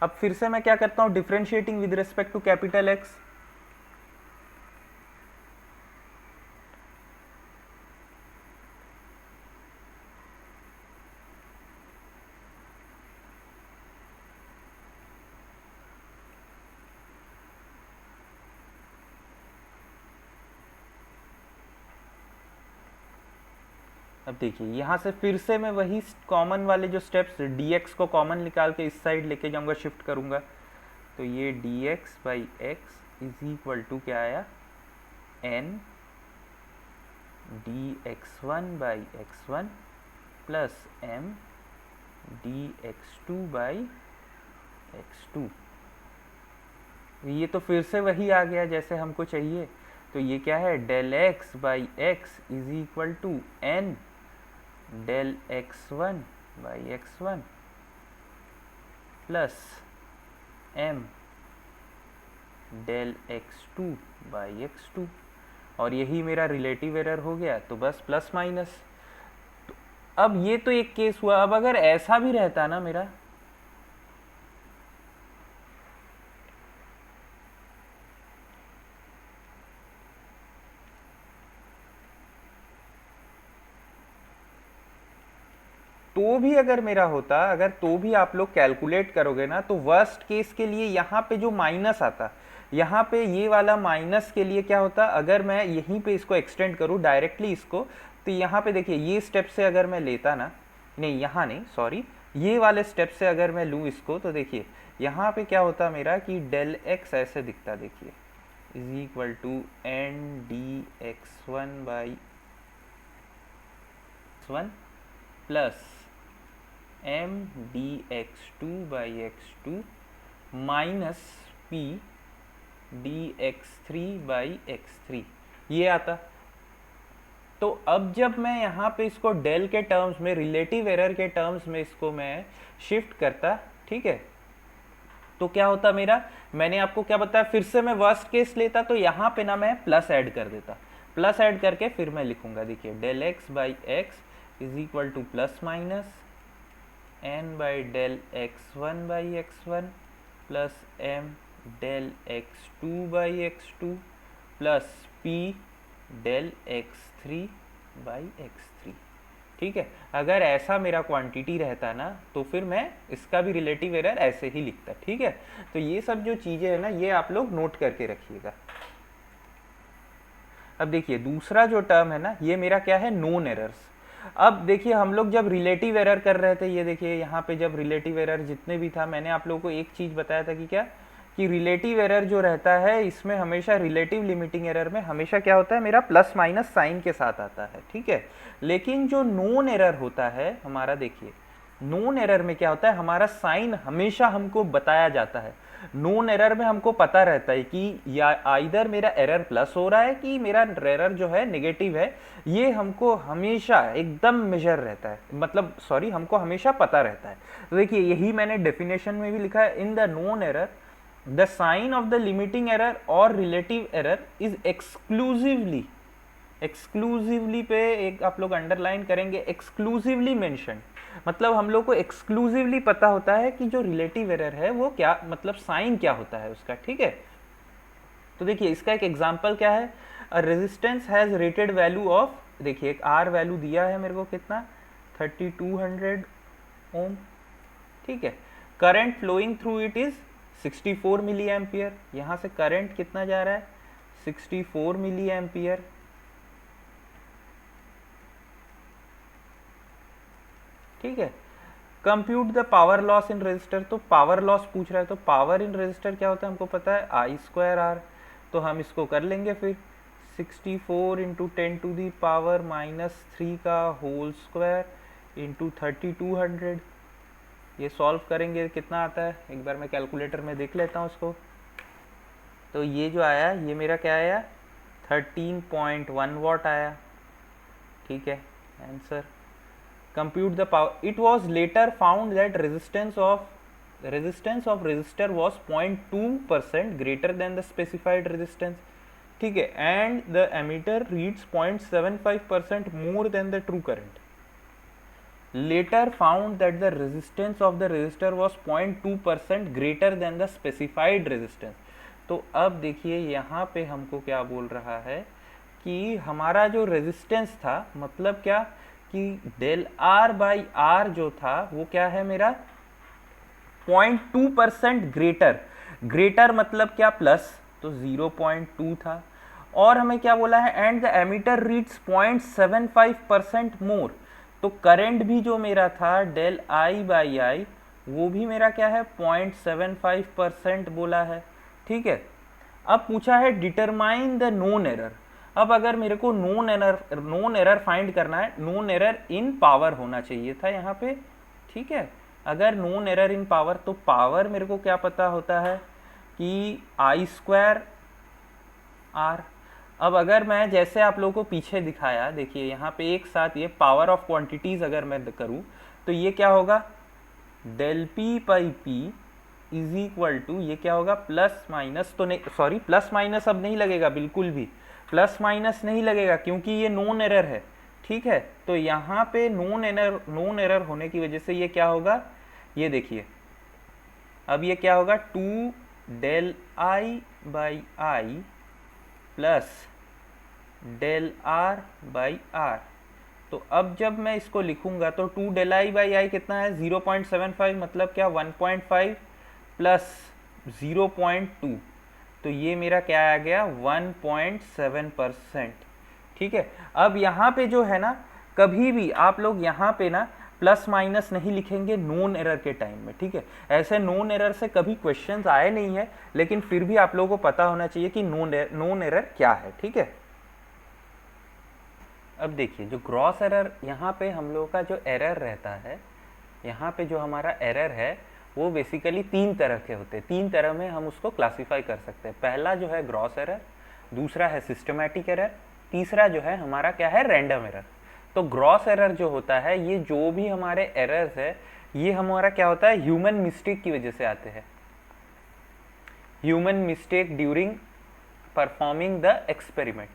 Speaker 1: अब फिर से मैं क्या करता हूँ, differentiating with respect to capital X। अब देखिए यहाँ से फिर से मैं वही कॉमन वाले जो स्टेप्स, dx को कॉमन निकाल के इस साइड लेके जाऊंगा, शिफ्ट करूंगा। तो ये dx by x is equal to क्या आया, n dx1 by x1 plus m dx2 by x2। ये तो फिर से वही आ गया जैसे हमको चाहिए। तो ये क्या है, del x by x is equal to n del x one by x one plus m del x two by x two, और यही मेरा रिलेटिव एरर हो गया। तो बस प्लस माइनस। तो अब ये तो एक केस हुआ। अब अगर ऐसा भी रहता ना मेरा, तो भी अगर मेरा होता, अगर तो भी आप लोग कैलकुलेट करोगे ना, तो वर्स्ट केस के लिए यहाँ पे जो माइनस आता, यहाँ पे ये वाला माइनस के लिए क्या होता, अगर मैं यहीं पे इसको एक्सटेंड करूँ डायरेक्टली इसको, तो यहाँ पे देखिए ये स्टेप से अगर मैं लेता ना, नहीं यहाँ नहीं, सॉरी, ये वाले स्टेप से अगर मैं लूँ इसको, तो देखिए यहाँ पे क्या होता मेरा कि डेल एक्स ऐसे दिखता, देखिए is equal to n d x one by x one plus m d x two by x two minus p d x three by x three, ये आता। तो अब जब मैं यहाँ पे इसको डेल के टर्म्स में, रिलेटिव एरर के टर्म्स में इसको मैं शिफ्ट करता, ठीक है, तो क्या होता मेरा, मैंने आपको क्या बताया, फिर से मैं वर्स्ट केस लेता, तो यहाँ पे ना मैं प्लस ऐड कर देता, प्लस ऐड करके फिर मैं लिखूंगा, देखिए del x by x is equal to plus minus n by del x one by x one plus m del x two by x two plus p del x three by x three. ठीक है, अगर ऐसा मेरा quantity रहता ना, तो फिर मैं इसका भी रिलेटिव एरर ऐसे ही लिखता। ठीक है, तो ये सब जो चीज़ें हैं ना, ये आप लोग नोट करके रखिएगा। अब देखिए दूसरा जो टर्म है ना, ये मेरा क्या है, नोन एरर्स। अब देखिए हम लोग जब रिलेटिव एरर कर रहे थे, ये देखिए यहाँ पे जब रिलेटिव एरर जितने भी था, मैंने आप लोगों को एक चीज़ बताया था कि क्या, कि रिलेटिव एरर जो रहता है इसमें हमेशा, रिलेटिव लिमिटिंग एरर में हमेशा क्या होता है मेरा, प्लस माइनस साइन के साथ आता है। ठीक है, लेकिन जो नोन एरर होता है हमारा, देखिए नोन एरर में क्या होता है, हमारा साइन हमेशा हमको बताया जाता है। नोन एरर में हमको पता रहता है कि या आइदर मेरा एरर प्लस हो रहा है कि मेरा एरर जो है नेगेटिव है, ये हमको हमेशा एकदम मेजर रहता है, मतलब सॉरी हमको हमेशा पता रहता है। तो देखिए यही मैंने डेफिनेशन में भी लिखा है, in the known error the sign of the limiting error और relative error is exclusively, exclusively पे एक आप लोग अंडरलाइन करेंगे, एक्सक्लूसिवली मेंशन, मतलब हम लोग को एक्सक्लूसिवली पता होता है कि जो रिलेटिव एरर है वो क्या, मतलब साइन क्या होता है उसका। ठीक है, तो देखिए इसका एक एग्जांपल क्या है, a resistance has rated value of, देखिए एक आर वैल्यू दिया है मेरे को कितना, 3200 ओम। ठीक है, current flowing through it is 64 milliampere, यहाँ से करंट कितना जा रहा है, 64 मिली एम्पियर। ठीक है, compute the power loss in resistor, तो पावर लॉस पूछ रहा है, तो पावर इन रेजिस्टर क्या होता है हमको पता है, आई स्क्वायर आर। तो हम इसको कर लेंगे फिर, 64 into 10 to the power minus 3 का होल स्क्वायर इंटू 3200, ये सॉल्व करेंगे कितना आता है, एक बार मैं कैलकुलेटर में देख लेता हूँ इसको। तो ये जो आया, ये मेरा क्या आया, 13.1 वॉट आया। ठीक है, answer. Compute the power. It was later found that resistance of resistor was 0.2% greater than the specified resistance. ठीक है, and the ammeter reads 0.75% more than the true current. Later found that the resistance of the resistor was 0.2% greater than the specified resistance. तो अब देखिए यहाँ पे हमको क्या बोल रहा है कि हमारा जो रेजिस्टेंस था, मतलब क्या कि डेल आर बाई आर जो था वो क्या है मेरा, 0.2% ग्रेटर, ग्रेटर मतलब क्या, प्लस, तो 0.2 था। और हमें क्या बोला है, एंड द एमीटर रीड्स 0.75% मोर, तो करंट भी जो मेरा था डेल आई बाई आई, वो भी मेरा क्या है, 0.75% बोला है। ठीक है, अब पूछा है डिटरमाइन द नोन एरर। अब अगर मेरे को नोन एरर फाइंड करना है, नोन एरर इन पावर होना चाहिए था यहाँ पे। ठीक है, अगर नोन एरर इन पावर, तो पावर मेरे को क्या पता होता है कि आई स्क्वायर आर। अब अगर मैं जैसे आप लोगों को पीछे दिखाया, देखिए यहाँ पे एक साथ ये पावर ऑफ क्वांटिटीज अगर मैं करूँ तो ये क्या होगा, del p by p is equal to, ये क्या होगा, प्लस माइनस, तो नहीं सॉरी प्लस माइनस अब नहीं लगेगा, बिल्कुल भी प्लस माइनस नहीं लगेगा क्योंकि ये नोन एरर है, ठीक है। तो यहाँ पे नोन एरर होने की वजह से ये क्या होगा, ये देखिए अब ये क्या होगा, two del I by I plus del are by r. तो अब जब मैं इसको लिखूंगा तो two del I by I कितना है, 0.75, मतलब क्या 1.5 प्लस 0.2, तो ये मेरा क्या आ गया 1.7%, ठीक है। अब यहाँ पे जो है ना, कभी भी आप लोग यहाँ पे ना प्लस माइनस नहीं लिखेंगे नोन एरर के टाइम में, ठीक है। ऐसे नोन एरर से कभी क्वेश्चंस आए नहीं है, लेकिन फिर भी आप लोगों को पता होना चाहिए कि नोन एरर क्या है, ठीक है। अब देखिए जो ग्रॉस एरर, यहाँ पे हम लोगों का जो एरर रहता है, यहाँ पे जो हमारा एरर है वो बेसिकली तीन तरह के होते हैं, तीन तरह में हम उसको क्लासीफाई कर सकते हैं। पहला जो है ग्रॉस एरर, दूसरा है सिस्टमैटिक एरर, तीसरा जो है हमारा क्या है, रैंडम एरर। तो ग्रॉस एरर जो होता है, ये जो भी हमारे एरर्स है ये हमारा क्या होता है, ह्यूमन मिस्टेक की वजह से आते हैं, human mistake during performing the experiment,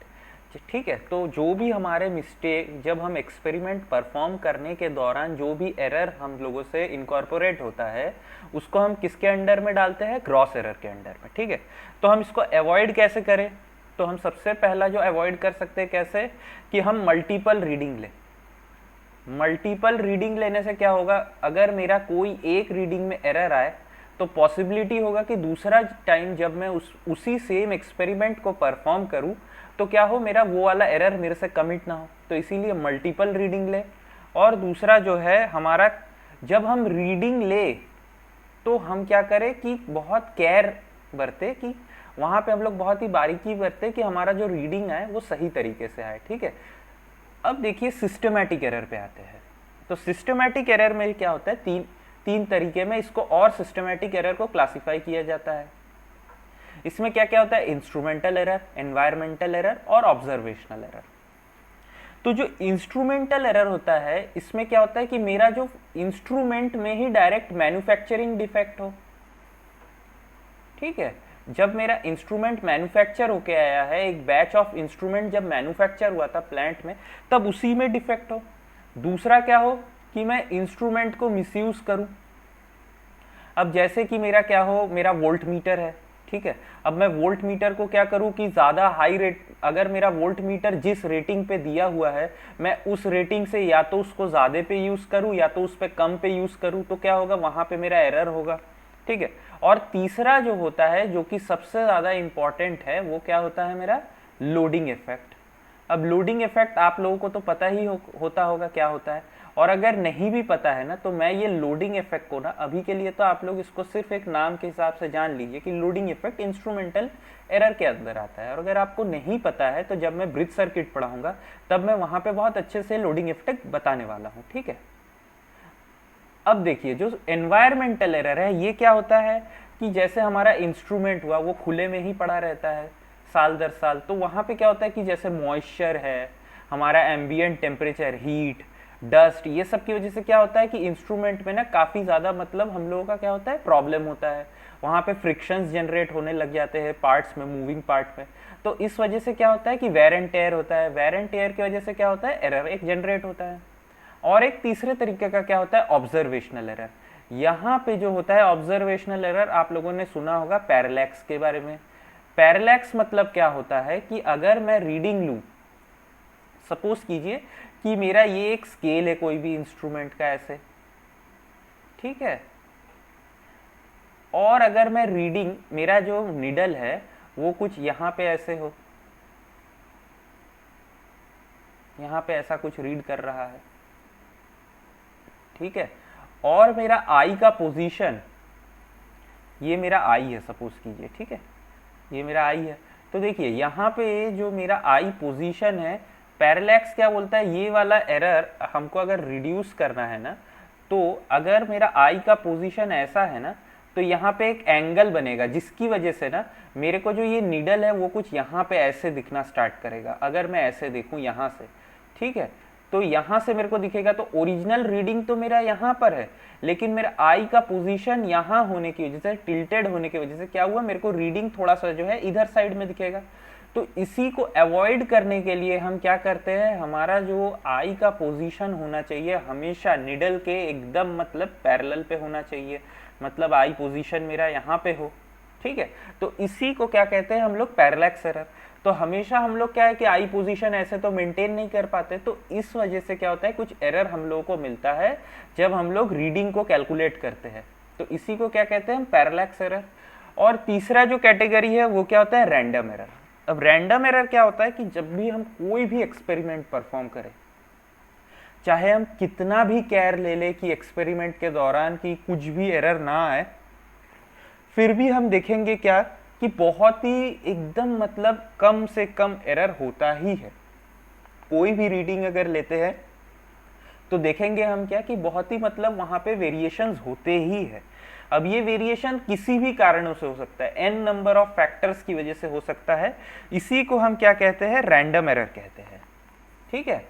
Speaker 1: ठीक है। तो जो भी हमारे मिस्टेक, जब हम एक्सपेरिमेंट परफॉर्म करने के दौरान जो भी एरर हम लोगों से इनकॉर्पोरेट होता है उसको हम किसके अंडर में डालते हैं, ग्रॉस एरर के अंडर में, ठीक है। तो हम इसको अवॉइड कैसे करें, तो हम सबसे पहला जो अवॉइड कर सकते हैं कैसे, कि हम मल्टीपल रीडिंग लें। मल्टीपल रीडिंग लेने से क्या होगा, अगर मेरा कोई एक रीडिंग में एरर आए तो पॉसिबिलिटी होगा कि दूसरा टाइम जब मैं उसी सेम एक्सपेरिमेंट को परफॉर्म करूं तो क्या हो, मेरा वो वाला एरर मेरे से कमिट ना हो, तो इसीलिए मल्टीपल रीडिंग ले। और दूसरा जो है हमारा, जब हम रीडिंग ले तो हम क्या करें कि बहुत केयर बरते, कि वहाँ पे हम लोग बहुत ही बारीकी बरते कि हमारा जो रीडिंग है वो सही तरीके से आए, ठीक है। अब देखिए सिस्टमैटिक एरर पे आते हैं। तो सिस्टमैटिक एरर में क्या होता है, तीन तरीके में इसको और सिस्टमैटिक एरर को क्लासिफाई किया जाता है। इसमें क्या क्या होता है, इंस्ट्रूमेंटल एरर, एनवायरमेंटल एरर और ऑब्जर्वेशनल एरर। तो जो इंस्ट्रूमेंटल एरर होता है, इसमें क्या होता है कि मेरा जो इंस्ट्रूमेंट में ही डायरेक्ट मैन्युफैक्चरिंग डिफेक्ट हो, ठीक है। जब मेरा इंस्ट्रूमेंट मैन्युफैक्चर होके आया है, एक बैच ऑफ इंस्ट्रूमेंट जब मैन्युफैक्चर हुआ था प्लांट में, तब उसी में डिफेक्ट हो। दूसरा क्या हो कि मैं इंस्ट्रूमेंट को मिसयूज करूं। अब जैसे कि मेरा क्या हो, मेरा वोल्ट मीटर है, ठीक है। अब मैं वोल्ट मीटर को क्या करूं कि ज़्यादा हाई रेट, अगर मेरा वोल्ट मीटर जिस रेटिंग पे दिया हुआ है मैं उस रेटिंग से या तो उसको ज़्यादा पे यूज़ करूं या तो उस पर कम पे यूज़ करूं, तो क्या होगा, वहाँ पे मेरा एरर होगा, ठीक है। और तीसरा जो होता है, जो कि सबसे ज़्यादा इंपॉर्टेंट है, वो क्या होता है, मेरा लोडिंग इफेक्ट। अब लोडिंग इफेक्ट आप लोगों को तो पता ही होता होगा क्या होता है, और अगर नहीं भी पता है ना, तो मैं ये लोडिंग इफेक्ट को ना, अभी के लिए तो आप लोग इसको सिर्फ एक नाम के हिसाब से जान लीजिए कि लोडिंग इफेक्ट इंस्ट्रूमेंटल एरर के अंदर आता है। और अगर आपको नहीं पता है तो जब मैं ब्रिज सर्किट पढ़ाऊंगा तब मैं वहां पे बहुत अच्छे से लोडिंग इफेक्ट बताने वाला हूँ, ठीक है। अब देखिए जो एनवायरमेंटल एरर है, ये क्या होता है कि जैसे हमारा इंस्ट्रूमेंट हुआ वो खुले में ही पड़ा रहता है साल दर साल, तो वहाँ पे क्या होता है कि जैसे मॉइस्चर है, हमारा एम्बियंट टेम्परेचर, हीट, डस्ट, ये सब की वजह से क्या होता है कि इंस्ट्रूमेंट में ना काफ़ी ज़्यादा, मतलब हम लोगों का क्या होता है, प्रॉब्लम होता है। वहाँ पे फ्रिक्शंस जनरेट होने लग जाते हैं पार्ट्स में, मूविंग पार्ट में। तो इस वजह से क्या होता है कि वेर एंड टेयर होता है, वेर एंड टेयर की वजह से क्या होता है, एरर एक जनरेट होता है। और एक तीसरे तरीके का क्या होता है, ऑब्जर्वेशनल एरर। यहाँ पे जो होता है ऑब्जर्वेशनल एरर, आप लोगों ने सुना होगा पैरेलैक्स के बारे में। पैरेलैक्स मतलब क्या होता है कि अगर मैं रीडिंग लूँ, सपोज कीजिए कि मेरा ये एक स्केल है कोई भी इंस्ट्रूमेंट का ऐसे, ठीक है, और अगर मैं रीडिंग, मेरा जो निडल है वो कुछ यहाँ पे ऐसे हो, यहाँ पे ऐसा कुछ रीड कर रहा है, ठीक है, और मेरा आई का पोजीशन, ये मेरा आई है सपोज कीजिए, ठीक है, ये मेरा आई है। तो देखिए यहाँ पे जो मेरा आई पोजीशन है, पैरेलैक्स क्या बोलता है, ये वाला एरर हमको अगर रिड्यूस करना है ना, तो अगर मेरा आई का पोजीशन ऐसा है ना, तो यहाँ पे एक एंगल बनेगा जिसकी वजह से ना मेरे को जो ये नीडल है वो कुछ यहाँ पे ऐसे दिखना स्टार्ट करेगा। अगर मैं ऐसे देखूँ यहाँ से, ठीक है, तो यहाँ से मेरे को दिखेगा, तो ओरिजिनल रीडिंग तो मेरा यहाँ पर है, लेकिन मेरा आई का पोजीशन यहाँ होने की वजह से, टिल्टेड होने की वजह से क्या हुआ, मेरे को रीडिंग थोड़ा सा जो है इधर साइड में दिखेगा। तो इसी को अवॉइड करने के लिए हम क्या करते हैं, हमारा जो आई का पोजीशन होना चाहिए हमेशा निडल के एकदम मतलब पैरेलल पे होना चाहिए, मतलब आई पोजीशन मेरा यहाँ पे हो, ठीक है। तो इसी को क्या कहते हैं हम लोग, पैरेलैक्स एरर। तो हमेशा हम लोग क्या है कि आई पोजीशन ऐसे तो मेंटेन नहीं कर पाते, तो इस वजह से क्या होता है, कुछ एरर हम लोगों को मिलता है जब हम लोग रीडिंग को कैलकुलेट करते हैं। तो इसी को क्या कहते हैं हम, पैरेलैक्स एरर। और तीसरा जो कैटेगरी है वो क्या होता है, रैंडम एरर। अब रैंडम एरर क्या होता है कि जब भी हम कोई भी एक्सपेरिमेंट परफॉर्म करें, चाहे हम कितना भी केयर ले ले कि एक्सपेरिमेंट के दौरान कि कुछ भी एरर ना आए, फिर भी हम देखेंगे क्या कि बहुत ही एकदम मतलब कम से कम एरर होता ही है। कोई भी रीडिंग अगर लेते हैं तो देखेंगे हम क्या कि बहुत ही मतलब वहां पे वेरिएशंस होते ही है। अब ये वेरिएशन किसी भी कारणों से हो सकता है, एन नंबर ऑफ फैक्टर्स की वजह से हो सकता है। इसी को हम क्या कहते हैं, रैंडम एरर कहते हैं, ठीक है।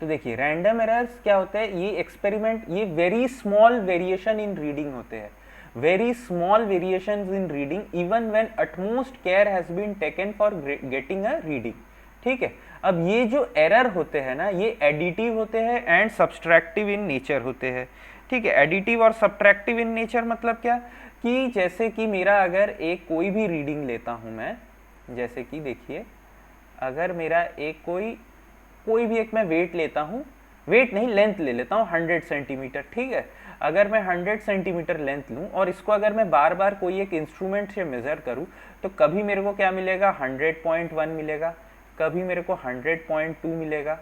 Speaker 1: तो देखिए रैंडम एरर्स क्या होते हैं, ये एक्सपेरिमेंट, ये very small variation in reading होते हैं, very small variations in reading even when utmost care has been taken for getting a reading, ठीक है। अब ये जो एरर होते हैं ना, ये एडिटिव होते हैं एंड सब्सट्रैक्टिव इन नेचर होते हैं, ठीक है। एडिटिव और सब्ट्रैक्टिव इन नेचर मतलब क्या कि जैसे कि मेरा अगर एक कोई भी रीडिंग लेता हूं मैं, जैसे कि देखिए अगर मेरा एक कोई भी एक मैं वेट लेता हूँ, वेट नहीं लेंथ ले लेता हूँ 100 सेंटीमीटर, ठीक है। अगर मैं 100 सेंटीमीटर लेंथ लूँ और इसको अगर मैं बार बार कोई एक इंस्ट्रूमेंट से मेजर करूँ, तो कभी मेरे को क्या मिलेगा, 100.1 मिलेगा, कभी मेरे को 100.2 मिलेगा,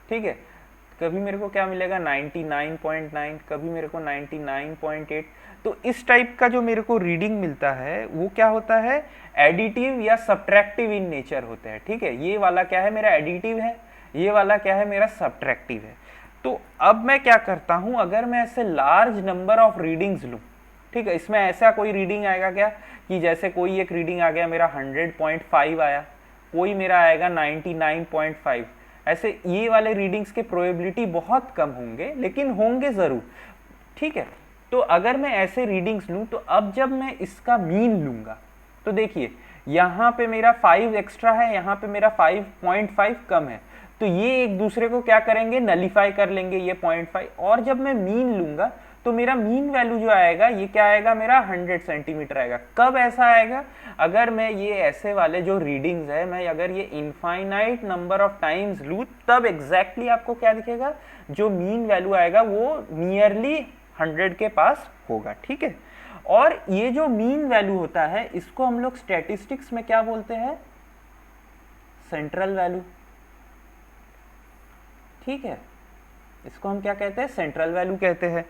Speaker 1: ठीक है, कभी मेरे को क्या मिलेगा 99.9, कभी मेरे को 99.8। तो इस टाइप का जो मेरे को रीडिंग मिलता है वो क्या होता है, एडिटिव या सब्ट्रैक्टिव इन नेचर होता है, ठीक है। ये वाला क्या है, मेरा एडिटिव है, ये वाला क्या है, मेरा सब्ट्रैक्टिव है। तो अब मैं क्या करता हूं, अगर मैं ऐसे लार्ज नंबर ऑफ रीडिंग्स लूं, ठीक है, इसमें ऐसा कोई रीडिंग आएगा क्या कि जैसे कोई एक रीडिंग आ गया मेरा 100.5 आया, कोई मेरा आएगा 99.5, ऐसे ये वाले रीडिंग्स के प्रोबेबिलिटी बहुत कम होंगे, लेकिन होंगे जरूर, ठीक है। तो अगर मैं ऐसे रीडिंग्स लूं, तो अब जब मैं इसका मीन लूंगा, तो देखिए यहाँ पे मेरा 5 एक्स्ट्रा है, यहाँ पे मेरा 5.5 कम है, तो ये एक दूसरे को क्या करेंगे, नलीफाई कर लेंगे ये 0.5। और जब मैं मीन लूंगा तो मेरा मीन वैल्यू जो आएगा ये क्या आएगा, मेरा 100 सेंटीमीटर आएगा। कब ऐसा आएगा, अगर मैं ये ऐसे वाले जो रीडिंग्स है, मैं अगर ये इनफाइनाइट नंबर ऑफ टाइम्स लूँ, तब एग्जैक्टली आपको क्या दिखेगा, जो मीन वैल्यू आएगा वो नियरली 100 के पास होगा, ठीक है। और ये जो मीन वैल्यू होता है इसको हम लोग स्टैटिस्टिक्स में क्या बोलते हैं, सेंट्रल वैल्यू, ठीक है। इसको हम क्या कहते हैं, सेंट्रल वैल्यू कहते हैं।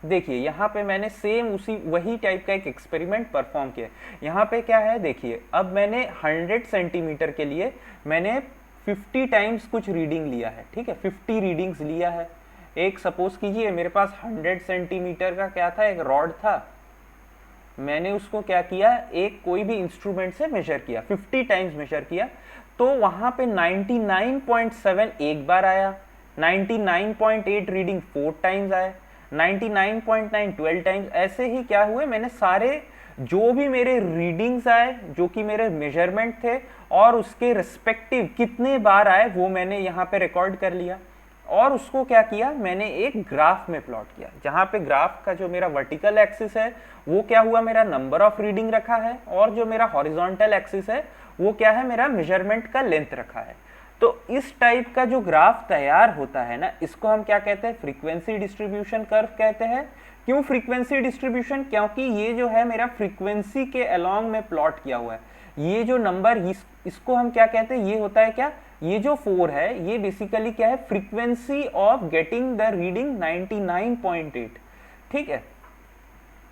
Speaker 1: देखिए यहाँ पे मैंने सेम उसी वही टाइप का एक एक्सपेरिमेंट परफॉर्म किया। यहाँ पे क्या है, देखिए अब मैंने 100 सेंटीमीटर के लिए मैंने 50 टाइम्स कुछ रीडिंग लिया है, ठीक है, 50 रीडिंग्स लिया है। एक सपोज कीजिए मेरे पास 100 सेंटीमीटर का क्या था, एक रॉड था, मैंने उसको क्या किया, एक कोई भी इंस्ट्रूमेंट से मेजर किया, 50 टाइम्स मेजर किया, तो वहां पे 99.7 एक बार आया, 99.8 रीडिंग 4 टाइम्स आया, 99.9 12 टाइम्स। ऐसे ही क्या हुए, मैंने सारे जो भी मेरे रीडिंग्स आए, जो कि मेरे मेजरमेंट थे और उसके रिस्पेक्टिव कितने बार आए, वो मैंने यहाँ पे रिकॉर्ड कर लिया। और उसको क्या किया, मैंने एक ग्राफ में प्लॉट किया, जहां पे ग्राफ का जो मेरा वर्टिकल एक्सिस है वो क्या हुआ, मेरा नंबर ऑफ रीडिंग रखा है, और जो मेरा हॉरिजॉन्टल एक्सिस है वो क्या है, मेरा मेजरमेंट का लेंथ रखा है। तो इस टाइप का जो ग्राफ तैयार होता है ना, इसको हम क्या कहते हैं, फ्रीक्वेंसी डिस्ट्रीब्यूशन कर्व कहते हैं। क्यों फ्रीक्वेंसी डिस्ट्रीब्यूशन, क्योंकि ये जो है मेरा फ्रीक्वेंसी के अलोंग में प्लॉट किया हुआ है। ये जो नंबर इसको हम क्या कहते हैं, ये होता है क्या, ये जो 4 है ये बेसिकली क्या है, frequency of getting the reading 99.8, ठीक है।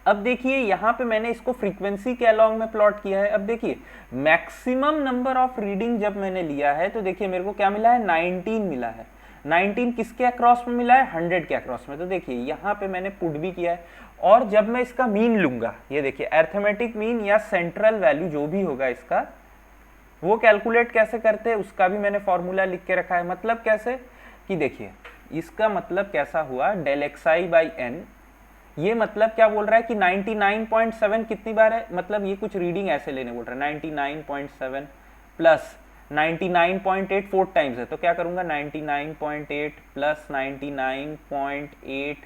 Speaker 1: अब देखिए यहाँ पे मैंने इसको फ्रीक्वेंसी के अलॉन्ग में प्लॉट किया है। अब देखिए मैक्सिमम नंबर ऑफ रीडिंग जब मैंने लिया है तो देखिए मेरे को क्या मिला है, 19 मिला है। 19 किसके अक्रॉस में मिला है, 100 के अक्रॉस में। तो देखिए यहाँ पे मैंने पुट भी किया है। और जब मैं इसका मीन लूंगा, ये देखिए अरिथमेटिक मीन या सेंट्रल वैल्यू जो भी होगा इसका, वो कैलकुलेट कैसे करते हैं उसका भी मैंने फॉर्मूला लिख के रखा है। मतलब कैसे कि देखिए इसका मतलब कैसा हुआ, del x i by n, ये मतलब क्या बोल रहा है कि 99.7 कितनी बार है, मतलब ये कुछ रीडिंग ऐसे लेने बोल रहा है, 99.7 प्लस 99.8 4 टाइम्स है। तो क्या करूंगा, 99.8 प्लस 99.8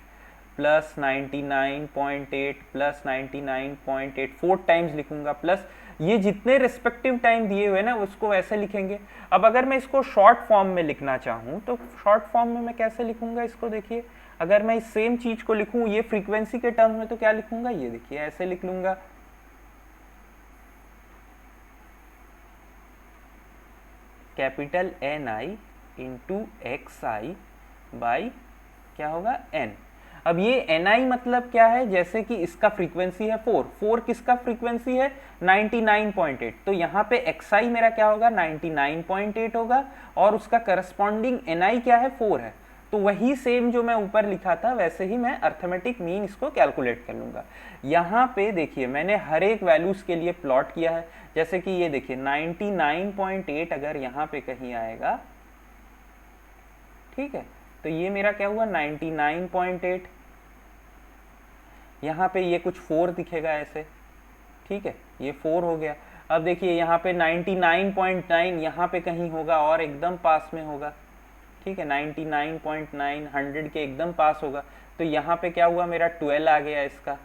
Speaker 1: प्लस 99.8 प्लस 99.8 4 टाइम्स लिखूंगा, प्लस ये जितने रिस्पेक्टिव टाइम दिए हुए ना उसको वैसे लिखेंगे। अब अगर मैं इसको शॉर्ट फॉर्म में लिखना चाहूँ तो शॉर्ट फॉर्म में मैं कैसे लिखूंगा इसको, देखिए अगर मैं इस सेम चीज को लिखूं ये फ्रीक्वेंसी के टर्म में तो क्या लिखूंगा, ये देखिए ऐसे लिख लूंगा, capital n i into x i by क्या होगा एन। अब ये एन आई मतलब क्या है, जैसे कि इसका फ्रीक्वेंसी है 4, 4 किसका फ्रीक्वेंसी है 99.8, तो यहाँ पे एक्स आई मेरा क्या होगा 99.8 होगा और उसका करस्पॉन्डिंग एन आई क्या है 4 है। तो वही सेम जो मैं ऊपर लिखा था वैसे ही मैं अर्थमेटिक मीन इसको कैलकुलेट कर लूंगा। यहाँ पे देखिए मैंने हर एक वैल्यूज के लिए प्लॉट किया है, जैसे कि ये देखिए 99.8 अगर यहाँ पे कहीं आएगा, ठीक है, तो ये मेरा क्या हुआ 99.8, यहाँ पे ये कुछ 4 दिखेगा ऐसे, ठीक है, ये 4 हो गया। अब देखिए यहाँ पे 99.9 यहाँ पे कहीं होगा और एकदम पास में होगा, ठीक है, 99.9 100 के एकदम पास होगा, तो यहाँ पे क्या हुआ मेरा 12 आ गया इसका,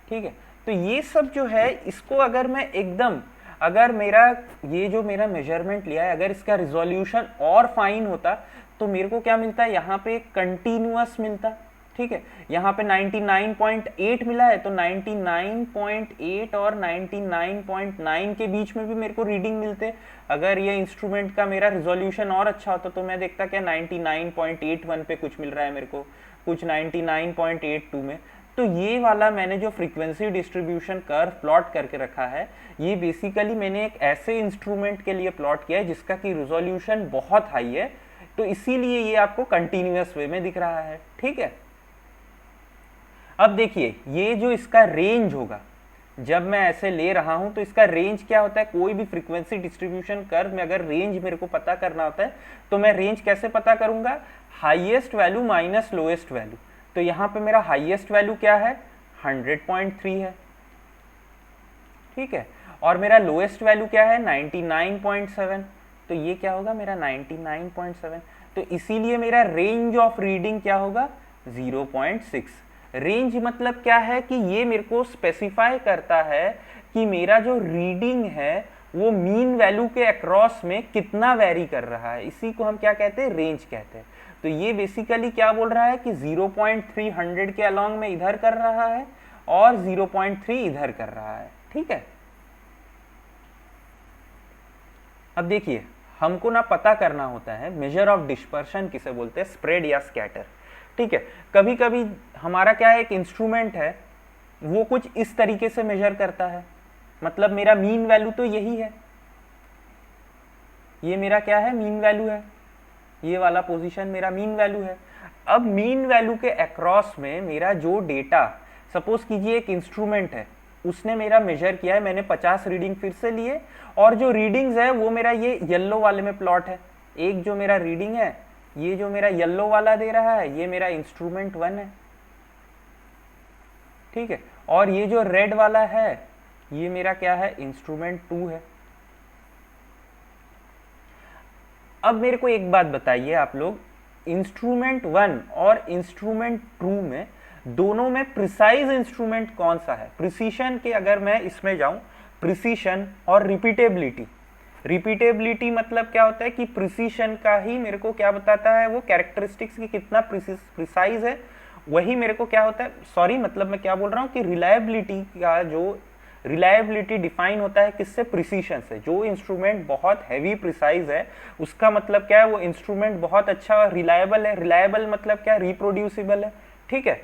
Speaker 1: ठीक है। तो ये सब जो है इसको अगर मैं एकदम, अगर मेरा ये जो मेरा मेजरमेंट लिया है अगर इसका रिजोल्यूशन और फाइन होता तो मेरे को क्या मिलता है, यहाँ पे कंटिन्यूअस मिलता, ठीक है। यहाँ पे 99.8 मिला है तो 99.8 और 99.9 के बीच में भी मेरे को रीडिंग मिलते। अगर ये इंस्ट्रूमेंट का मेरा रिजोल्यूशन और अच्छा होता तो मैं देखता क्या 99.81 पे कुछ मिल रहा है मेरे को, कुछ 99.82 में। तो ये वाला मैंने जो फ्रीक्वेंसी डिस्ट्रीब्यूशन कर्व प्लॉट करके रखा है ये बेसिकली मैंने एक ऐसे इंस्ट्रूमेंट के लिए प्लॉट किया है जिसका कि रिजोल्यूशन बहुत हाई है, तो इसीलिए ये आपको कंटिन्यूअस वे में दिख रहा है, ठीक है। अब देखिए ये जो इसका रेंज होगा, जब मैं ऐसे ले रहा हूं तो इसका रेंज क्या होता है, कोई भी फ्रीक्वेंसी डिस्ट्रीब्यूशन कर्व में अगर रेंज मेरे को पता करना होता है तो मैं रेंज कैसे पता करूंगा, highest value minus lowest value. तो यहाँ पे मेरा हाईएस्ट वैल्यू क्या है 100.3 है, ठीक है, और मेरा लोएस्ट वैल्यू क्या है 99.7, तो ये क्या होगा मेरा 99.7। तो इसीलिए मेरा रेंज ऑफ रीडिंग क्या होगा 0.6। रेंज मतलब क्या है कि ये मेरे को स्पेसिफाई करता है कि मेरा जो रीडिंग है वो मीन वैल्यू के अक्रॉस में कितना वेरी कर रहा है, इसी को हम क्या कहते हैं, रेंज कहते हैं। तो ये बेसिकली क्या बोल रहा है कि 0.300 के अलॉन्ग में इधर कर रहा है और 0.3 इधर कर रहा है, ठीक है। अब देखिए हमको ना पता करना होता है मेजर ऑफ डिस्पर्शन किसे बोलते हैं, स्प्रेड या स्कैटर, ठीक है। कभी कभी हमारा क्या है, एक इंस्ट्रूमेंट है वो कुछ इस तरीके से मेजर करता है, मतलब मेरा मीन वैल्यू तो यही है, ये मेरा क्या है मीन वैल्यू है, ये वाला पोजीशन मेरा मीन वैल्यू है। अब मीन वैल्यू के अक्रॉस में मेरा जो डेटा, सपोज कीजिए एक इंस्ट्रूमेंट है उसने मेरा मेजर किया है, मैंने 50 रीडिंग फिर से लिए और जो रीडिंग्स है वो मेरा ये येलो वाले में प्लॉट है। एक जो मेरा रीडिंग है ये जो मेरा येलो वाला दे रहा है ये मेरा इंस्ट्रूमेंट 1 है, ठीक है, और ये जो रेड वाला है ये मेरा क्या है इंस्ट्रूमेंट 2 है। अब मेरे को एक बात बताइए आप लोग, इंस्ट्रूमेंट 1 और इंस्ट्रूमेंट 2 में दोनों में प्रिसाइज इंस्ट्रूमेंट कौन सा है, प्रिसीशन के अगर मैं इसमें जाऊं, प्रिसीशन और रिपीटेबिलिटी। रिपीटेबिलिटी मतलब क्या होता है कि प्रिसीशन का ही मेरे को क्या बताता है, वो कैरेक्टरिस्टिक्स की कितना प्रिसाइज है, वही मेरे को क्या होता है, सॉरी मतलब मैं क्या बोल रहा हूँ कि रिलायबिलिटी का जो रिलायबिलिटी डिफाइन होता है किससे, प्रिसीशन से। जो इंस्ट्रूमेंट बहुत हैवी प्रिसाइज है उसका मतलब क्या है, वो इंस्ट्रूमेंट बहुत अच्छा रिलायबल है। रिलायबल मतलब क्या है, रिप्रोड्यूसिबल है, ठीक है।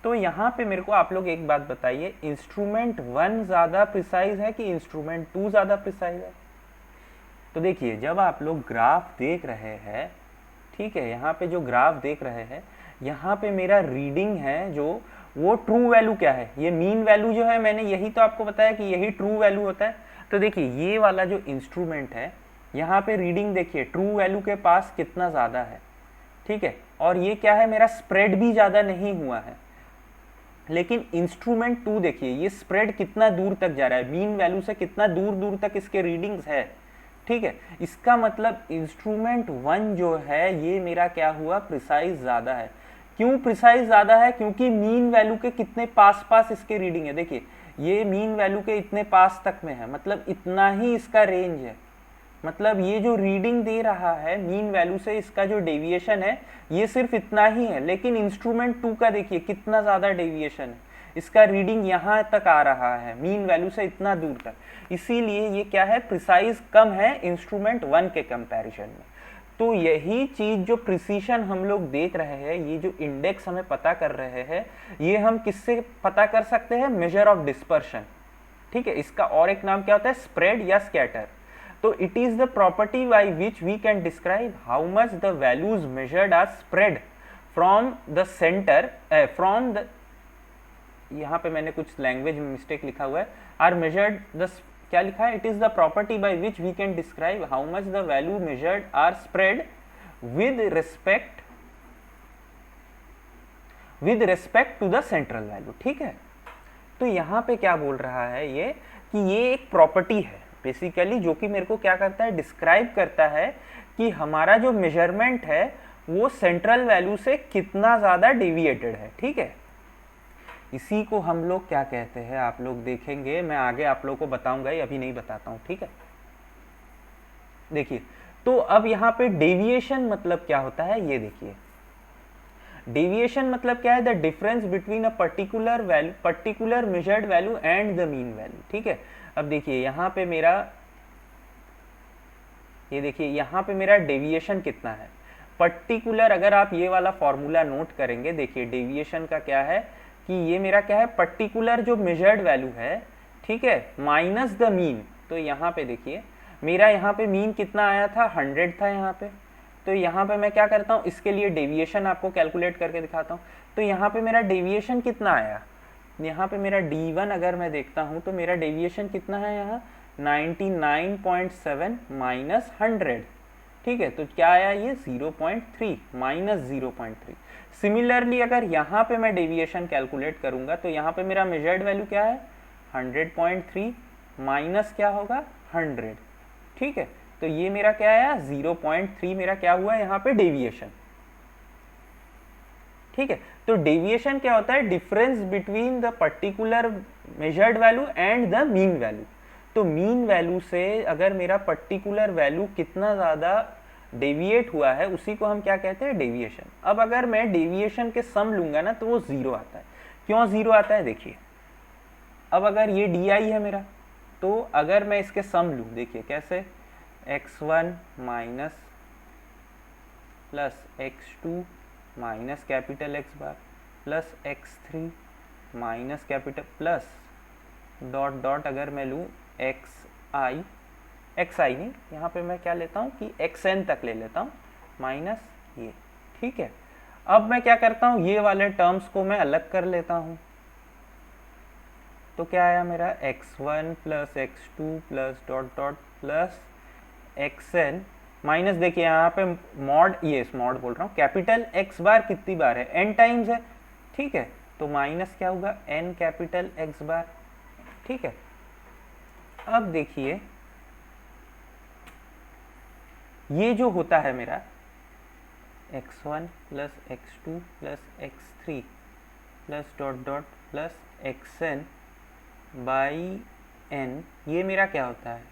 Speaker 1: तो यहाँ पे मेरे को आप लोग एक बात बताइए, इंस्ट्रूमेंट 1 ज़्यादा प्रिसाइज है कि इंस्ट्रूमेंट 2 ज़्यादा प्रिसाइज है? तो देखिए, जब आप लोग ग्राफ देख रहे हैं, ठीक है, यहाँ पे जो ग्राफ देख रहे हैं, यहाँ पे मेरा रीडिंग है जो, वो ट्रू वैल्यू क्या है, ये मीन वैल्यू जो है, मैंने यही तो आपको बताया कि यही ट्रू वैल्यू होता है। तो देखिए, ये वाला जो इंस्ट्रूमेंट है, यहाँ पे रीडिंग देखिए ट्रू वैल्यू के पास कितना ज़्यादा है, ठीक है, और ये क्या है, मेरा स्प्रेड भी ज़्यादा नहीं हुआ है। लेकिन इंस्ट्रूमेंट 2 देखिए, ये स्प्रेड कितना दूर तक जा रहा है, मीन वैल्यू से कितना दूर दूर तक इसके रीडिंग्स है, ठीक है। इसका मतलब इंस्ट्रूमेंट 1 जो है, ये मेरा क्या हुआ, प्रिसाइज ज़्यादा है। क्यों प्रिसाइज ज़्यादा है? क्योंकि मीन वैल्यू के कितने पास पास इसके रीडिंग है, देखिए ये मीन वैल्यू के इतने पास तक में है, मतलब इतना ही इसका रेंज है। मतलब ये जो रीडिंग दे रहा है मीन वैल्यू से, इसका जो डेविएशन है ये सिर्फ इतना ही है। लेकिन इंस्ट्रूमेंट 2 का देखिए कितना ज़्यादा डेविएशन है, इसका रीडिंग यहाँ तक आ रहा है मीन वैल्यू से इतना दूर तक, इसीलिए ये क्या है, प्रिसाइज कम है इंस्ट्रूमेंट 1 के कंपैरिजन में। तो यही चीज़ जो प्रिसीशन हम लोग देख रहे हैं, ये जो इंडेक्स हमें पता कर रहे हैं, ये हम किससे पता कर सकते हैं, मेजर ऑफ डिस्पर्शन, ठीक है। इसका और एक नाम क्या होता है, स्प्रेड या स्कैटर। तो it is the property by which we can describe how much the values measured are spread from the centre, from the, यहाँ पे मैंने कुछ लैंग्वेज में मिस्टेक लिखा हुआ है, आर मेजर्ड द, क्या लिखा है, it is the property by which we can describe how much the value measured are spread with respect to the central value, ठीक है। तो यहाँ पे क्या बोल रहा है ये, कि ये एक प्रॉपर्टी है बेसिकली, जो कि मेरे को क्या करता है, डिस्क्राइब करता है कि हमारा जो मेजरमेंट है वो सेंट्रल वैल्यू से कितना ज़्यादा डेविएटेड है, ठीक है। इसी को हम लोग क्या कहते हैं, आप लोग देखेंगे, मैं आगे आप लोग को बताऊंगा, ये अभी नहीं बताता हूँ, ठीक है। देखिए, तो अब यहाँ पे डेविएशन मतलब क्या होता है, ये देखिए, डेविएशन मतलब क्या है, the difference between a particular value, particular measured value and the mean value, ठीक है। अब देखिए यहाँ पे मेरा, ये देखिए यहाँ पे मेरा डेविएशन कितना है, पर्टिकुलर, अगर आप ये वाला फॉर्मूला नोट करेंगे, देखिए डेविएशन का क्या है कि ये मेरा क्या है, पर्टिकुलर जो मेजर्ड वैल्यू है, ठीक है, माइनस द मीन। तो यहाँ पे देखिए मेरा यहाँ पे मीन कितना आया था, 100 था यहाँ पे। तो यहाँ पे मैं क्या करता हूँ, इसके लिए डेविएशन आपको कैलकुलेट करके दिखाता हूँ। तो यहाँ पे मेरा डेविएशन कितना आया, यहाँ पे मेरा D1 अगर मैं देखता हूँ तो मेरा डेविएशन कितना है यहाँ, 99.7 माइनस 100, ठीक है। तो क्या आया ये, 0.3 माइनस 0.3। सिमिलरली अगर यहाँ पे मैं डेविएशन कैलकुलेट करूँगा तो यहाँ पे मेरा मेजर्ड वैल्यू क्या है, 100.3 माइनस क्या होगा, 100, ठीक है। तो ये मेरा क्या आया, 0.3 मेरा क्या हुआ यहाँ पे डेविएशन, ठीक है। तो डेविएशन क्या होता है, difference between the particular measured value and the mean value. तो मीन वैल्यू से अगर मेरा पर्टिकुलर वैल्यू कितना ज़्यादा डेविएट हुआ है, उसी को हम क्या कहते हैं, डेविएशन। अब अगर मैं डेविएशन के सम लूंगा ना तो वो 0 आता है। क्यों 0 आता है, देखिए, अब अगर ये DI है मेरा, तो अगर मैं इसके सम लूँ, देखिए कैसे, x1 minus plus x2 minus capital X bar plus x3 minus capital plus dot dot, अगर मैं लूँ xi नहीं, यहाँ पे मैं क्या लेता हूँ कि xn तक ले लेता हूँ, माइनस ये, ठीक है। अब मैं क्या करता हूँ, ये वाले टर्म्स को मैं अलग कर लेता हूँ। तो क्या आया मेरा, x1 plus x2 plus dot dot plus xn minus, देखिए यहाँ पे मॉड, ये मॉड बोल रहा हूँ, कैपिटल X बार कितनी बार है, n टाइम्स है, ठीक है। तो माइनस क्या होगा, n कैपिटल X बार, ठीक है। अब देखिए ये जो होता है मेरा x1 plus x2 plus x3 plus dot dot plus xn by n, ये मेरा क्या होता है,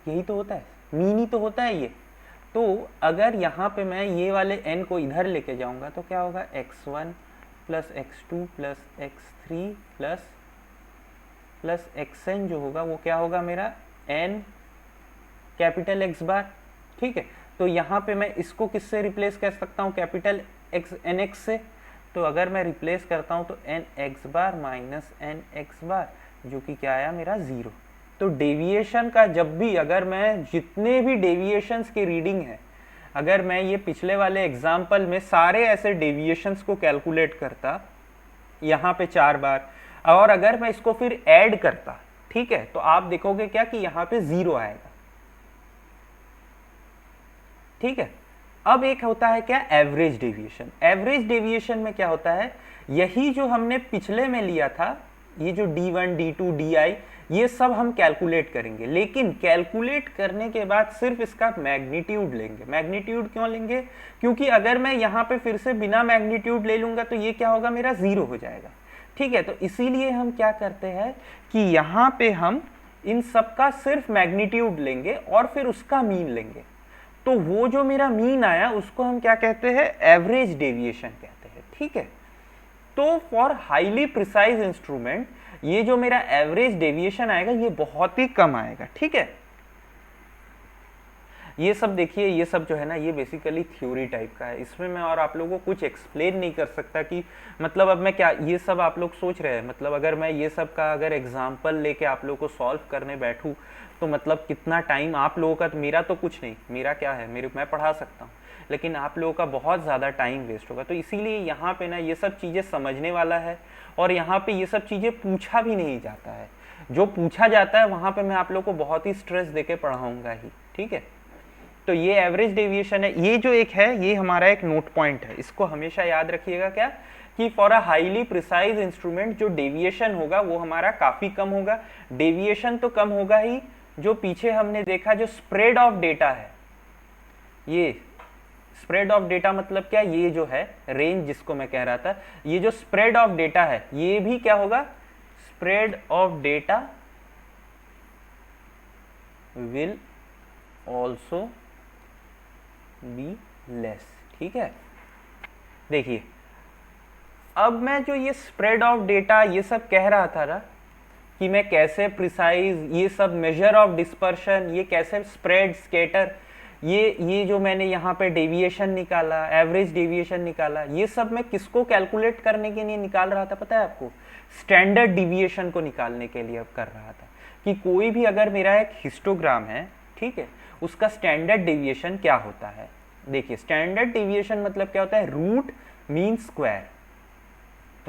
Speaker 1: यही तो होता है, मीन ही तो होता है ये। तो अगर यहाँ पे मैं ये वाले n को इधर लेके जाऊँगा तो क्या होगा, x1 plus x2 plus x3 plus xn जो होगा वो क्या होगा मेरा, n कैपिटल X बार, ठीक है। तो यहाँ पे मैं इसको किससे रिप्लेस कर सकता हूँ, कैपिटल X nx से। तो अगर मैं रिप्लेस करता हूँ तो एन एक्स बार माइनस एन एक्स बार, जो कि क्या आया मेरा 0। तो डेविएशन का जब भी, अगर मैं जितने भी डेविएशंस की रीडिंग है, अगर मैं ये पिछले वाले एग्जाम्पल में सारे ऐसे डेविएशंस को कैलकुलेट करता यहाँ पे 4 बार, और अगर मैं इसको फिर ऐड करता, ठीक है, तो आप देखोगे क्या कि यहाँ पे 0 आएगा। ठीक है, अब एक होता है क्या, एवरेज डेविएशन। एवरेज डेविएशन में क्या होता है, यही जो हमने पिछले में लिया था, ये जो D1 D2 DI, ये सब हम कैलकुलेट करेंगे, लेकिन कैलकुलेट करने के बाद सिर्फ इसका मैग्नीट्यूड लेंगे। मैग्नीट्यूड क्यों लेंगे, क्योंकि अगर मैं यहाँ पे फिर से बिना मैग्नीट्यूड ले लूंगा तो ये क्या होगा, मेरा 0 हो जाएगा। ठीक है, तो इसीलिए हम क्या करते हैं कि यहाँ पे हम इन सब का सिर्फ मैग्नीट्यूड लेंगे और फिर उसका मीन लेंगे। तो वो जो मेरा मीन आया उसको हम क्या कहते हैं, एवरेज डेविएशन कहते हैं। ठीक है, तो फॉर हाईली प्रिसाइज इंस्ट्रूमेंट ये जो मेरा एवरेज डेविएशन आएगा ये बहुत ही कम आएगा। ठीक है, ये सब देखिए, ये सब जो है ना, ये बेसिकली थ्योरी टाइप का है, इसमें मैं और आप लोगों को कुछ एक्सप्लेन नहीं कर सकता कि मतलब अब मैं क्या, ये सब आप लोग सोच रहे हैं, मतलब अगर मैं ये सब का अगर एग्जाम्पल लेके आप लोगों को सॉल्व करने बैठूं तो मतलब कितना टाइम आप लोगों का, मेरा तो कुछ नहीं, मेरा क्या है, मैं पढ़ा सकता हूँ, लेकिन आप लोगों का बहुत ज़्यादा टाइम वेस्ट होगा। तो इसीलिए यहाँ पे ना ये सब चीज़ें समझने वाला है, और यहाँ पे ये सब चीज़ें पूछा भी नहीं जाता है, जो पूछा जाता है वहाँ पे मैं आप लोगों को बहुत ही स्ट्रेस देके पढ़ाऊँगा ही। ठीक है, तो ये एवरेज डेविएशन है। ये जो एक है, ये हमारा एक नोट पॉइंट है, इसको हमेशा याद रखिएगा क्या, कि for a highly precise instrument जो डेविएशन होगा वो हमारा काफ़ी कम होगा। डेविएशन तो कम होगा ही, जो पीछे हमने देखा जो स्प्रेड ऑफ डेटा है, ये स्प्रेड ऑफ डेटा मतलब क्या, ये जो है रेंज जिसको मैं कह रहा था, ये जो स्प्रेड ऑफ डेटा है ये भी क्या होगा, spread of data will also be less. ठीक है, देखिए अब मैं जो ये स्प्रेड ऑफ डेटा ये सब कह रहा था ना, कि मैं कैसे प्रिसाइज, ये सब मेजर ऑफ डिस्पर्शन, ये कैसे स्प्रेड स्केटर, ये जो मैंने यहाँ पे डेविएशन निकाला, एवरेज डेविएशन निकाला, ये सब मैं किसको कैलकुलेट करने के लिए निकाल रहा था पता है आपको, स्टैंडर्ड डिविएशन को निकालने के लिए अब कर रहा था, कि कोई भी अगर मेरा एक हिस्टोग्राम है, ठीक है, उसका स्टैंडर्ड डेविएशन क्या होता है। देखिए स्टैंडर्ड डेविएशन मतलब क्या होता है, root mean square,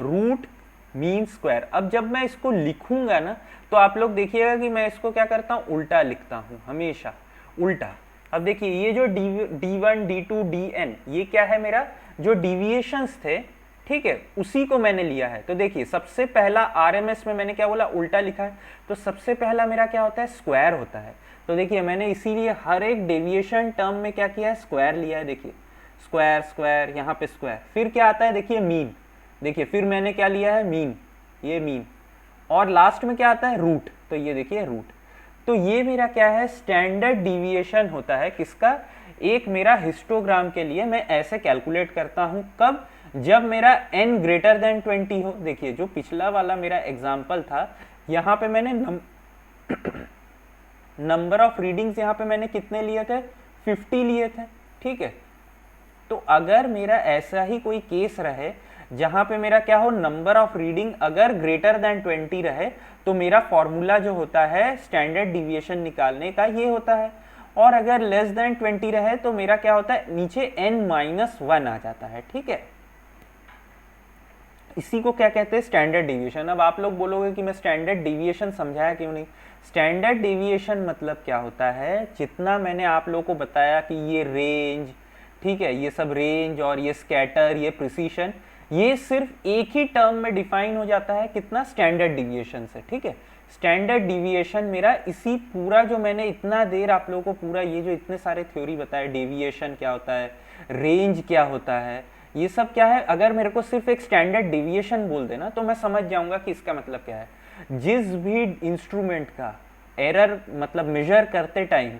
Speaker 1: root mean square. अब जब मैं इसको लिखूंगा ना तो आप लोग देखिएगा कि मैं इसको क्या करता हूँ, उल्टा लिखता हूँ, हमेशा उल्टा। अब देखिए ये जो D1 D2 DN ये क्या है, मेरा जो डिविएशंस थे, ठीक है, उसी को मैंने लिया है। तो देखिए सबसे पहला RMS में मैंने क्या बोला, उल्टा लिखा है, तो सबसे पहला मेरा क्या होता है, स्क्वायर होता है। तो देखिए मैंने इसीलिए हर एक डेविएशन टर्म में क्या किया है, स्क्वायर लिया है। देखिए स्क्वायर स्क्वायर, यहाँ पे स्क्वायर, फिर क्या आता है, देखिए मीन, देखिए फिर मैंने क्या लिया है, मीन, ये मीन, और लास्ट में क्या आता है, रूट, तो ये देखिए रूट। तो ये मेरा क्या है, स्टैंडर्ड डिविएशन होता है किसका, एक मेरा हिस्टोग्राम के लिए मैं ऐसे कैलकुलेट करता हूं, कब, जब मेरा n ग्रेटर देन 20 हो। देखिए जो पिछला वाला मेरा एग्जाम्पल था, यहाँ पे मैंने नंबर ऑफ रीडिंग्स यहाँ पे मैंने कितने लिए थे, 50 लिए थे। ठीक है, तो अगर मेरा ऐसा ही कोई केस रहे जहां पे मेरा क्या हो, नंबर ऑफ रीडिंग अगर ग्रेटर देन 20 रहे, तो मेरा फॉर्मूला जो होता है स्टैंडर्ड डिविएशन निकालने का ये होता है, और अगर लेस देन 20 रहे तो मेरा क्या होता है, नीचे n-1 आ जाता है। ठीक है, इसी को क्या कहते हैं, स्टैंडर्ड डिविएशन। अब आप लोग बोलोगे कि मैं स्टैंडर्ड डिविएशन समझाया क्यों नहीं। स्टैंडर्ड डिविएशन मतलब क्या होता है, जितना मैंने आप लोगों को बताया कि ये रेंज, ठीक है, ये सब रेंज और ये स्कैटर, ये प्रिसीशन, ये सिर्फ एक ही टर्म में डिफाइन हो जाता है, कितना, स्टैंडर्ड डिविएशन से। ठीक है, स्टैंडर्ड डिविएशन मेरा इसी पूरा जो मैंने इतना देर आप लोगों को पूरा ये जो इतने सारे थ्योरी बताए, डेविएशन क्या होता है, रेंज क्या होता है, ये सब क्या है, अगर मेरे को सिर्फ एक स्टैंडर्ड डिविएशन बोल देना तो मैं समझ जाऊंगा कि इसका मतलब क्या है। जिस भी इंस्ट्रूमेंट का एरर मतलब मेजर करते टाइम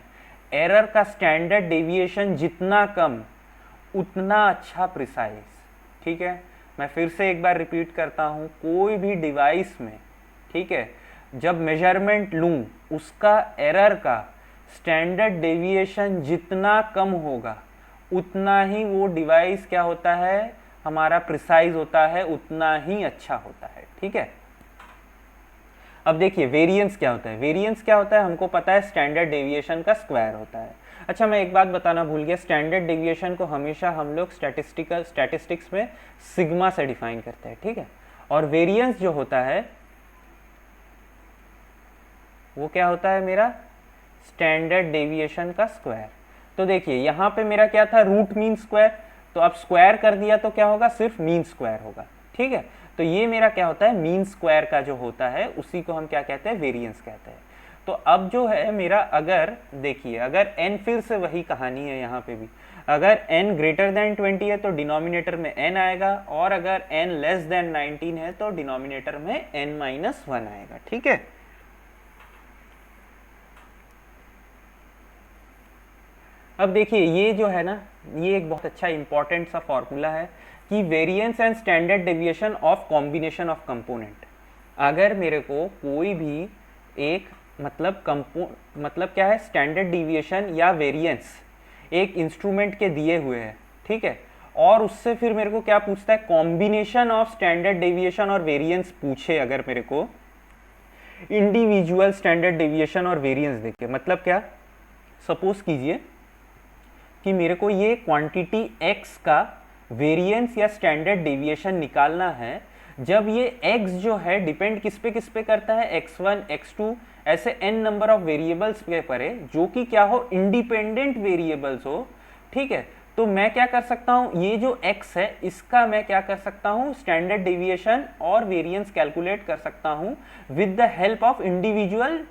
Speaker 1: एरर का स्टैंडर्ड डेविएशन जितना कम उतना अच्छा प्रिसाइज। ठीक है, मैं फिर से एक बार रिपीट करता हूँ, कोई भी डिवाइस में, ठीक है, जब मेजरमेंट लूँ उसका एरर का स्टैंडर्ड डेविएशन जितना कम होगा उतना ही वो डिवाइस क्या होता है, हमारा प्रिसाइज होता है उतना ही अच्छा होता है। ठीक है, अब देखिए वेरिएंस क्या होता है। वेरिएंस क्या होता है हमको पता है, स्टैंडर्ड डेविएशन का स्क्वायर होता है। अच्छा मैं एक बात बताना भूल गया, स्टैंडर्ड डेविएशन को हमेशा हम लोग स्टैटिस्टिक्स में सिग्मा से डिफाइन करते हैं। ठीक है, और वेरिएंस जो होता है वो क्या होता है मेरा, स्टैंडर्ड डेविएशन का स्क्वायर। तो देखिए यहाँ पे मेरा क्या था, रूट मीन स्क्वायर, तो अब स्क्वायर कर दिया तो क्या होगा, सिर्फ मीन स्क्वायर होगा। ठीक है, तो ये मेरा क्या होता है, मीन स्क्वायर का जो होता है उसी को हम क्या कहते हैं, वेरिएंस कहते हैं। तो अब जो है मेरा, अगर देखिए अगर n, फिर से वही कहानी है यहाँ पे भी, अगर n ग्रेटर देन 20 है तो डिनोमिनेटर में n आएगा, और अगर n लेस देन 19 है तो डिनोमिनेटर में n-1 आएगा। ठीक है, अब देखिए ये जो है ना, ये एक बहुत अच्छा इंपॉर्टेंट सा फॉर्मूला है कि variance and standard deviation of combination of component. अगर मेरे को कोई भी एक मतलब क्या है, स्टैंडर्ड डेविएशन या वेरिएंस एक इंस्ट्रूमेंट के दिए हुए हैं, ठीक है, और उससे फिर मेरे को क्या पूछता है, कॉम्बिनेशन ऑफ स्टैंडर्ड डेविएशन और वेरिएंस पूछे अगर मेरे को, इंडिविजुअल स्टैंडर्ड डेविएशन और वेरिएंस देखिए, मतलब क्या, सपोज कीजिए कि मेरे को ये क्वांटिटी x का वेरिएंस या स्टैंडर्ड डेविएशन निकालना है, जब ये x जो है डिपेंड किस पे करता है, x1 x2 ऐसे n नंबर ऑफ वेरिएबल्स पे परे, जो कि क्या हो, इंडिपेंडेंट वेरिएबल्स हो। ठीक है, तो मैं क्या कर सकता हूँ, ये जो x है इसका मैं क्या कर सकता हूँ, स्टैंडर्ड डेविएशन और वेरिएंस कैलकुलेट कर सकता हूँ with the help of individual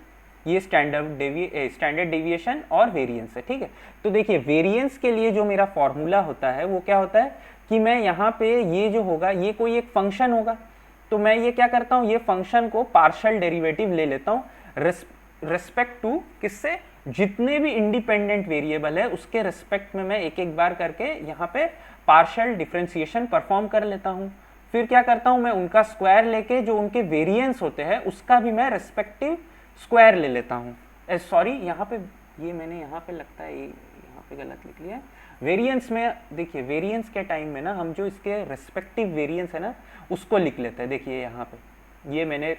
Speaker 1: ये स्टैंडर्ड डेविएशन और वेरिएंस है। ठीक है, तो देखिए वेरिएंस के लिए जो मेरा फॉर्मूला होता है वो क्या होता है कि मैं यहाँ पे ये जो होगा, ये कोई एक फंक्शन होगा, तो मैं ये क्या करता हूँ, ये फंक्शन को पार्शियल डेरिवेटिव ले लेता हूँ रेस्पेक्ट टू किससे, जितने भी इंडिपेंडेंट वेरिएबल है उसके रेस्पेक्ट में मैं एक एक बार करके यहाँ पे पार्शियल डिफ्रेंसिएशन परफॉर्म कर लेता हूँ। फिर क्या करता हूँ, मैं उनका स्क्वायर लेके जो उनके वेरिएंस होते हैं उसका भी मैं रेस्पेक्टिव स्क्वायर ले लेता हूँ। सॉरी यहाँ पे ये मैंने यहाँ पे लगता है यहाँ पे गलत लिख लिया है। वेरिएंस में देखिए, वेरिएंस के टाइम में ना हम जो इसके रेस्पेक्टिव वेरिएंस है ना उसको लिख लेते हैं। देखिए यहाँ पे ये मैंने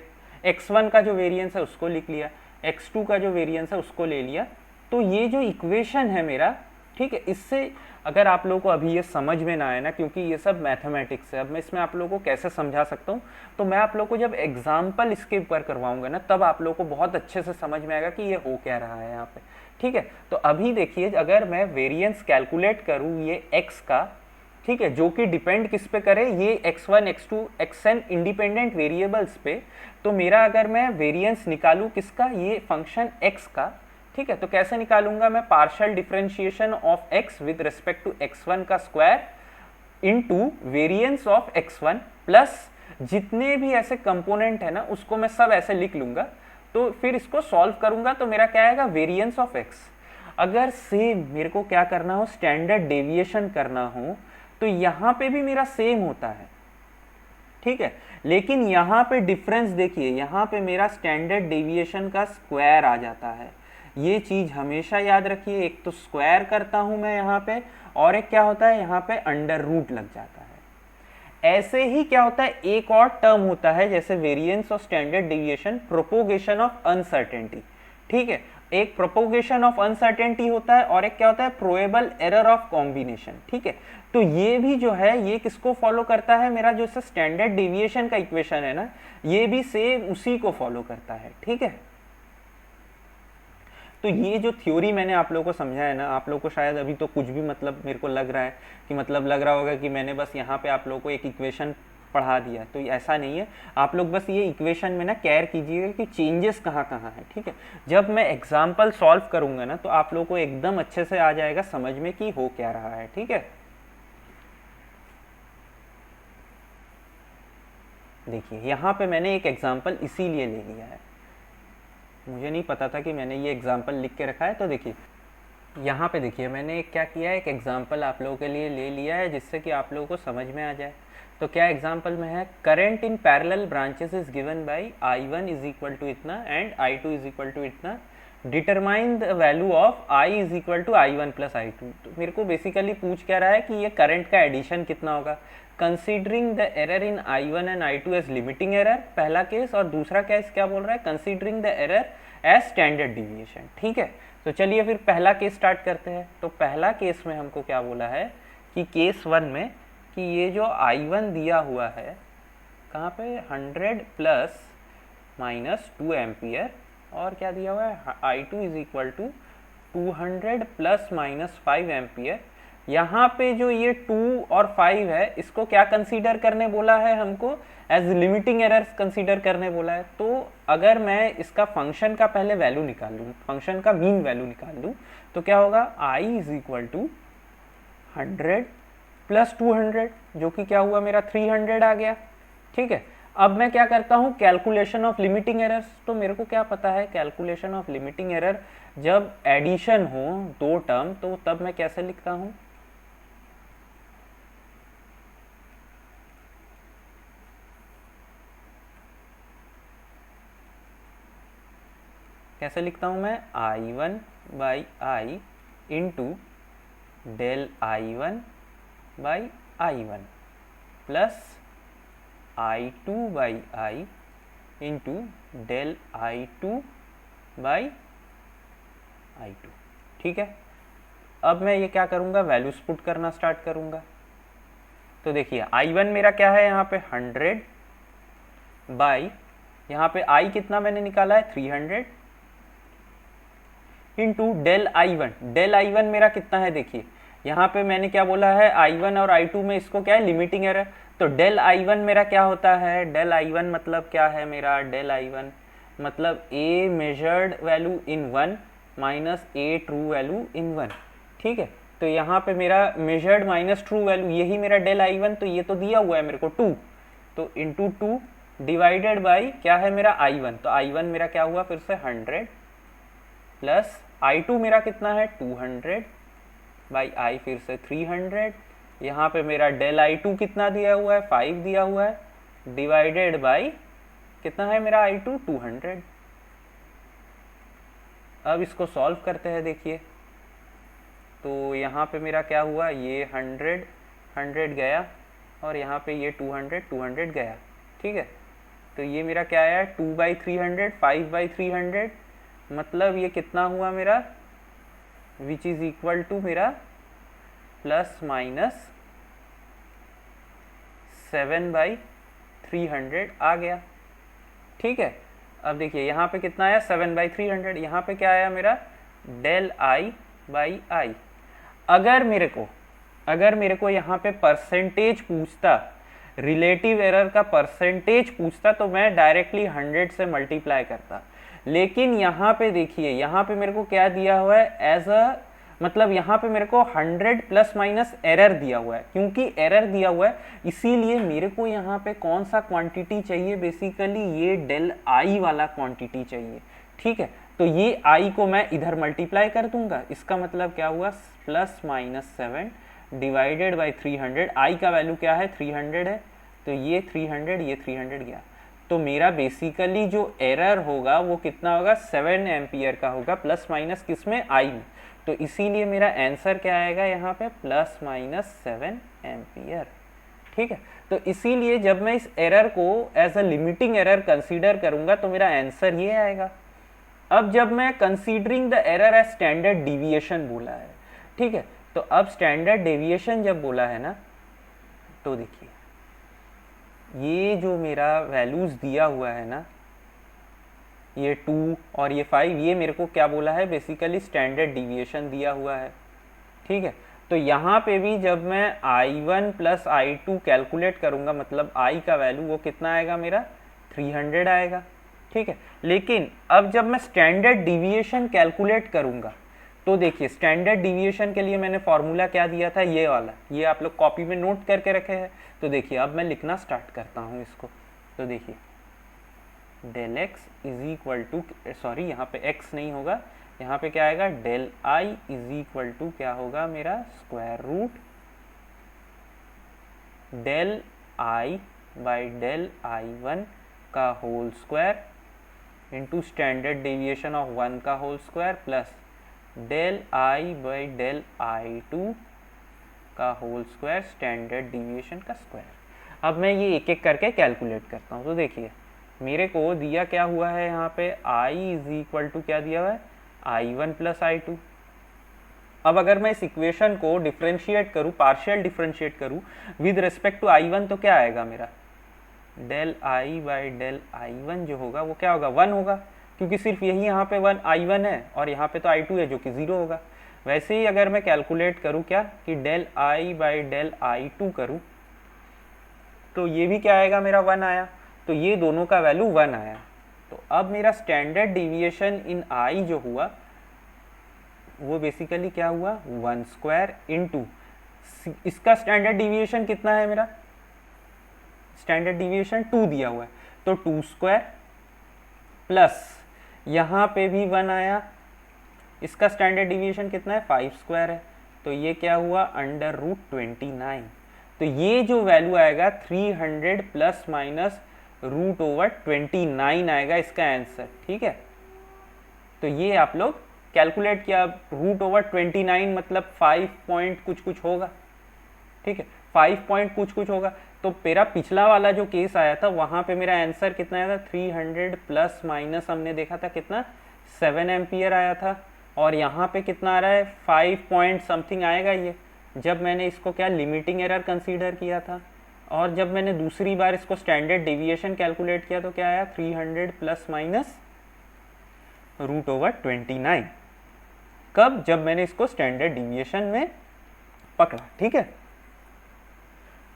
Speaker 1: x1 का जो वेरिएंस है उसको लिख लिया, x2 का जो वेरिएंस है उसको ले लिया। तो ये जो इक्वेशन है मेरा, ठीक है, इससे अगर आप लोगों को अभी ये समझ में ना आए ना, क्योंकि ये सब मैथमेटिक्स है, अब मैं इसमें आप लोगों को कैसे समझा सकता हूँ, तो मैं आप लोगों को जब एग्जाम्पल इसके ऊपर करवाऊंगा ना तब आप लोगों को बहुत अच्छे से समझ में आएगा कि ये हो क्या रहा है यहाँ पे। ठीक है, तो अभी देखिए अगर मैं वेरिएंस कैलकुलेट करूँ ये x का, ठीक है, जो कि डिपेंड किस पे करे, ये x1 x2 xn independent variables पे, तो मेरा अगर मैं वेरिएंस निकालूँ किसका, ये फंक्शन x का, ठीक है, तो कैसे निकालूंगा मैं, partial differentiation of x with respect to x1 का square into variance of x1 plus जितने भी ऐसे कंपोनेंट है ना उसको मैं सब ऐसे लिख लूंगा। तो फिर इसको सॉल्व करूंगा तो मेरा क्या आएगा, वेरिएंस ऑफ x। अगर सेम मेरे को क्या करना हो, स्टैंडर्ड डेविएशन करना हो, तो यहाँ पे भी मेरा सेम होता है। ठीक है, लेकिन यहाँ पे डिफरेंस देखिए, यहाँ पे मेरा स्टैंडर्ड डेविएशन का स्क्वायर आ जाता है। ये चीज हमेशा याद रखिए, एक तो स्क्वायर करता हूं मैं यहाँ पे, और एक क्या होता है यहाँ पे अंडर रूट लग जाता है। ऐसे ही क्या होता है, एक और टर्म होता है जैसे variance of standard deviation, propagation of uncertainty. ठीक है, एक प्रोपोगेशन ऑफ अनसर्टेनिटी होता है और एक क्या होता है, प्रोबेबल एरर ऑफ कॉम्बिनेशन। ठीक है, तो ये भी जो है ये किसको फॉलो करता है, मेरा जो स्टैंडर्ड डेविएशन का इक्वेशन है ना, ये भी सेम उसी को फॉलो करता है। ठीक है, तो ये जो थ्योरी मैंने आप लोगों को समझा है ना, आप लोगों को शायद अभी तो कुछ भी मतलब मेरे को लग रहा है कि मतलब लग रहा होगा कि मैंने बस यहाँ पे आप लोगों को एक इक्वेशन पढ़ा दिया, तो ऐसा नहीं है। आप लोग बस ये इक्वेशन में ना केयर कीजिएगा कि चेंजेस कहाँ कहाँ है। ठीक है, जब मैं एग्जाम्पल सॉल्व करूंगा ना तो आप लोगों को एकदम अच्छे से आ जाएगा समझ में कि हो क्या रहा है। ठीक है, देखिए यहाँ पे मैंने एक एग्जाम्पल इसीलिए ले लिया है, मुझे नहीं पता था कि मैंने ये एग्जाम्पल लिख के रखा है। तो देखिए यहाँ पे देखिए मैंने क्या किया है, एक एग्जाम्पल आप लोगों के लिए ले लिया है जिससे कि आप लोगों को समझ में आ जाए। तो क्या एग्जाम्पल में है, current in parallel branches is given by I1 is equal to इतना and I2 is equal to इतना determine the value of I is equal to I one plus I two. तो मेरे को बेसिकली पूछ क्या रहा है कि ये करंट का एडिशन कितना होगा, considering the error in I one and I two as limiting error, पहला केस, और दूसरा केस क्या बोल रहा है, considering the error as standard deviation. ठीक है, तो चलिए फिर पहला केस स्टार्ट करते हैं। तो पहला केस में हमको क्या बोला है कि केस वन में कि ये जो आई वन दिया हुआ है कहाँ पे 100 प्लस माइनस 2 एम्पियर, और क्या दिया हुआ है I two is equal to 200 plus minus 5 ampere. यहाँ पे जो ये 2 और 5 है इसको क्या कंसीडर करने बोला है हमको, एज लिमिटिंग एरर्स कंसीडर करने बोला है। तो अगर मैं इसका फंक्शन का पहले वैल्यू निकाल लूँ, फंक्शन का मीन वैल्यू निकाल लूँ, तो क्या होगा आई इज इक्वल टू 100 प्लस 200, जो कि क्या हुआ मेरा 300 आ गया। ठीक है, अब मैं क्या करता हूँ कैलकुलेशन ऑफ लिमिटिंग एरर्स। तो मेरे को क्या पता है कैलकुलेशन ऑफ लिमिटिंग एरर जब एडिशन हो दो टर्म तो तब मैं कैसे लिखता हूँ, कैसे लिखता हूँ मैं, I one by I into del I one by I one plus I two by I into del I two by I two. ठीक है, अब मैं ये क्या करूँगा, वैल्यूज पुट करना स्टार्ट करूँगा। तो देखिए आई वन मेरा क्या है यहाँ पे 100 बाई, यहाँ पे आई कितना मैंने निकाला है 300 into del I one. Del I one मेरा कितना है, देखिए यहाँ पे मैंने क्या बोला है आई वन और आई टू में इसको क्या है लिमिटिंग एरर। तो डेल आई वन मेरा क्या होता है, डेल आई वन मतलब क्या है मेरा, डेल आई वन मतलब a measured value in one minus a true value in one. ठीक है, तो यहाँ पे मेरा मेजर्ड माइनस ट्रू वैल्यू यही मेरा डेल आई वन, तो ये तो दिया हुआ है मेरे को 2, तो इंटू 2 डिवाइडेड बाई क्या है मेरा आई वन। तो आई वन मेरा क्या हुआ फिर से 100 प्लस आई टू मेरा कितना है 200 बाई आई फिर से 300, यहाँ पे मेरा डेल आई टू कितना दिया हुआ है 5 दिया हुआ है, डिवाइडेड बाई कितना है मेरा आई टू 200। अब इसको सॉल्व करते हैं, देखिए तो यहाँ पे मेरा क्या हुआ, ये 100 गया और यहाँ पे ये 200 गया। ठीक है, तो ये मेरा क्या आया 2/300 5/300, मतलब ये कितना हुआ मेरा, विच इज इक्वल टू मेरा प्लस माइनस 7/300 आ गया। ठीक है, अब देखिए यहाँ पे कितना आया 7/300, यहाँ पे क्या आया मेरा डेल आई बाई आई। अगर मेरे को यहाँ पे परसेंटेज पूछता, रिलेटिव एरर का परसेंटेज पूछता, तो मैं डायरेक्टली 100 से मल्टीप्लाई करता। लेकिन यहाँ पे देखिए यहाँ पे मेरे को क्या दिया हुआ है एज अ, मतलब यहाँ पे मेरे को 100 प्लस माइनस एरर दिया हुआ है। क्योंकि एरर दिया हुआ है इसीलिए मेरे को यहाँ पे कौन सा क्वांटिटी चाहिए, बेसिकली ये डेल आई वाला क्वांटिटी चाहिए। ठीक है, तो ये आई को मैं इधर मल्टीप्लाई कर दूंगा, इसका मतलब क्या हुआ प्लस माइनस 7 डिवाइडेड बाई 300। आई का वैल्यू क्या है 300 है, तो ये 300 ये 300 गया। तो मेरा बेसिकली जो एरर होगा वो कितना होगा 7 एम्पियर का होगा, प्लस माइनस किसमें आई में। तो इसीलिए मेरा आंसर क्या आएगा यहाँ पे प्लस माइनस 7 एम्पियर। ठीक है, तो इसीलिए जब मैं इस एरर को as a limiting error consider करूंगा तो मेरा आंसर ये आएगा। अब जब मैं considering the error as standard deviation बोला है, ठीक है, तो अब स्टैंडर्ड डेविएशन जब बोला है ना, तो देखिए ये जो मेरा वैल्यूज दिया हुआ है ना, ये 2 और ये 5, ये मेरे को क्या बोला है बेसिकली स्टैंडर्ड डिविएशन दिया हुआ है। ठीक है, तो यहाँ पे भी जब मैं I1 प्लस I2 कैलकुलेट करूँगा, मतलब I का वैल्यू वो कितना आएगा मेरा 300 आएगा। ठीक है, लेकिन अब जब मैं स्टैंडर्ड डिविएशन कैलकुलेट करूँगा तो देखिए स्टैंडर्ड डिविएशन के लिए मैंने फॉर्मूला क्या दिया था, ये वाला, ये आप लोग कॉपी में नोट करके रखे हैं। तो देखिए अब मैं लिखना स्टार्ट करता हूँ इसको। तो देखिए del X is equal to, sorry यहाँ पे एक्स नहीं होगा, यहाँ पे क्या आएगा del I is equal to क्या होगा मेरा square root del I by del I one का whole square into standard deviation of 1 का whole square plus del I by del I two का होल स्क्वायर स्टैंडर्ड डेविएशन का square. अब मैं ये एक एक करके कैलकुलेट करता हूँ। तो देखिए मेरे को दिया क्या हुआ है यहाँ पे i इज इक्वल टू क्या दिया हुआ है i1 प्लस आई टू। अब अगर मैं इस इक्वेशन को डिफ्रेंशिएट करूँ, पार्शियल डिफ्रेंशिएट करूँ विद रिस्पेक्ट टू i1 तो क्या आएगा मेरा del I by del i1 जो होगा वो क्या होगा 1 होगा, क्योंकि सिर्फ यही यहाँ पे i1 है और यहाँ पे तो i2 है जो कि 0 होगा। वैसे ही अगर मैं कैलकुलेट करूँ क्या कि del I by del i2 करूँ तो ये भी क्या आएगा मेरा 1 आया, तो ये दोनों का वैल्यू 1 आया। तो अब मेरा स्टैंडर्ड डिविएशन इन i जो हुआ वो बेसिकली क्या हुआ 1 स्क्वायर इंटू इसका स्टैंडर्ड डिविएशन कितना है मेरा, स्टैंडर्ड डिविएशन 2 दिया हुआ है तो 2 स्क्वायर प्लस यहाँ पे भी 1 आया, इसका स्टैंडर्ड डिविएशन कितना है 5 स्क्वायर है तो ये क्या हुआ अंडर रूट 29। तो ये जो वैल्यू आएगा 300 प्लस माइनस रूट ओवर 29 आएगा इसका आंसर। ठीक है, तो ये आप लोग कैलकुलेट किया, रूट ओवर 29 मतलब 5 पॉइंट कुछ कुछ होगा। ठीक है, 5 पॉइंट कुछ कुछ होगा। तो मेरा पिछला वाला जो केस आया था वहां पे मेरा आंसर कितना आया था 300 प्लस माइनस हमने देखा था कितना 7 एम्पियर आया था, और यहाँ पे कितना आ रहा है 5 पॉइंट समथिंग आएगा ये, जब मैंने इसको क्या लिमिटिंग एरर कंसीडर किया था। और जब मैंने दूसरी बार इसको स्टैंडर्ड डेविएशन कैलकुलेट किया तो क्या आया 300 प्लस माइनस रूट ओवर 29। कब, जब मैंने इसको स्टैंडर्ड डेविएशन में पकड़ा। ठीक है,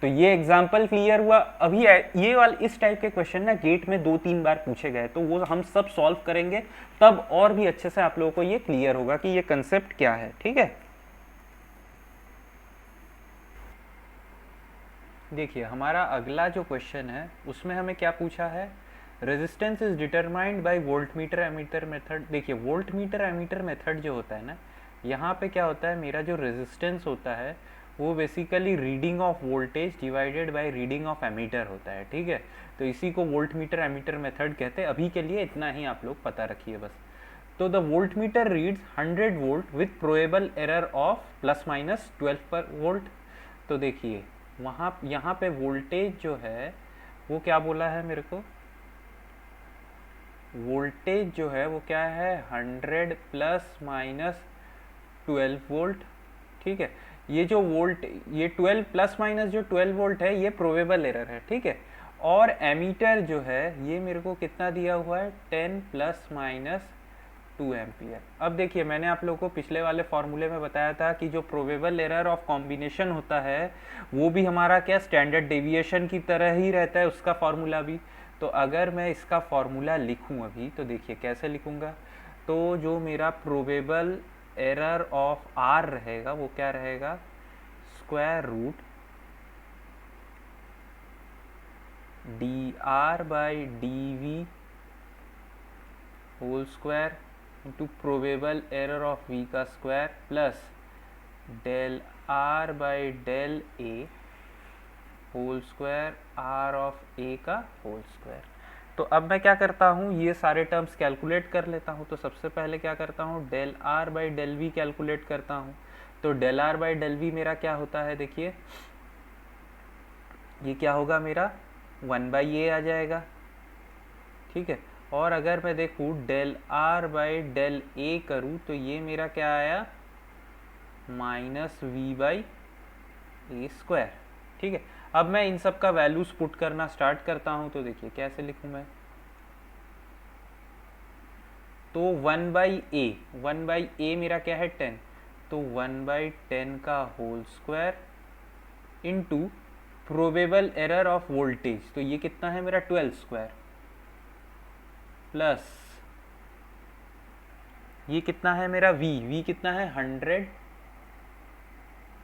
Speaker 1: तो ये एग्जाम्पल क्लियर हुआ। अभी ये वाला इस टाइप के क्वेश्चन ना गेट में 2-3 बार पूछे गए तो वो हम सब सॉल्व करेंगे, तब और भी अच्छे से आप लोगों को ये क्लियर होगा कि ये कंसेप्ट क्या है। ठीक है, देखिए हमारा अगला जो क्वेश्चन है उसमें हमें क्या पूछा है, resistance is determined by voltmeter ammeter method. देखिए वोल्टमीटर एमीटर मेथड जो होता है ना, यहाँ पे क्या होता है मेरा जो रेजिस्टेंस होता है वो basically reading of voltage divided by reading of ammeter होता है। ठीक है, तो इसी को वोल्टमीटर एमीटर मेथड कहते हैं। अभी के लिए इतना ही आप लोग पता रखिए बस। तो the voltmeter reads 100 volt with probable error of plus minus 12 पर वोल्ट। तो देखिए वहाँ यहाँ पे वोल्टेज जो है वो क्या बोला है मेरे को, वोल्टेज जो है वो क्या है 100 प्लस माइनस 12 वोल्ट। ठीक है, ये जो वोल्ट ये 12 प्लस माइनस जो 12 वोल्ट है ये प्रोबेबल एरर है। ठीक है, और एमीटर जो है ये मेरे को कितना दिया हुआ है 10 प्लस माइनस 2 एम्पियर। अब देखिए मैंने आप लोगों को पिछले वाले फॉर्मूले में बताया था कि जो प्रोबेबल एरर ऑफ कॉम्बिनेशन होता है वो भी हमारा क्या स्टैंडर्ड डेविएशन की तरह ही रहता है, उसका फॉर्मूला भी। तो अगर मैं इसका फॉर्मूला लिखूं अभी तो देखिए कैसे लिखूंगा, तो जो मेरा प्रोबेबल एरर ऑफ आर रहेगा वो क्या रहेगा square root D R by D V whole square into probable error of v का square plus del are by del A whole square R of A का होल स्क्वायर। तो अब मैं क्या करता हूँ ये सारे टर्म्स कैलकुलेट कर लेता हूँ। तो सबसे पहले क्या करता हूँ del are by del v calculate करता हूँ। तो del are by del v मेरा क्या होता है, देखिए ये क्या होगा मेरा 1/a आ जाएगा। ठीक है, और अगर मैं देखूँ del are by del a करूँ तो ये मेरा क्या आया minus v by a square. ठीक है, अब मैं इन सब का वैल्यूज पुट करना स्टार्ट करता हूं। तो देखिए कैसे लिखूं मैं, तो 1/a मेरा क्या है 10, तो 1/10 का whole square into probable error of voltage, तो ये कितना है मेरा 12 स्क्वायर प्लस ये कितना है मेरा v कितना है 100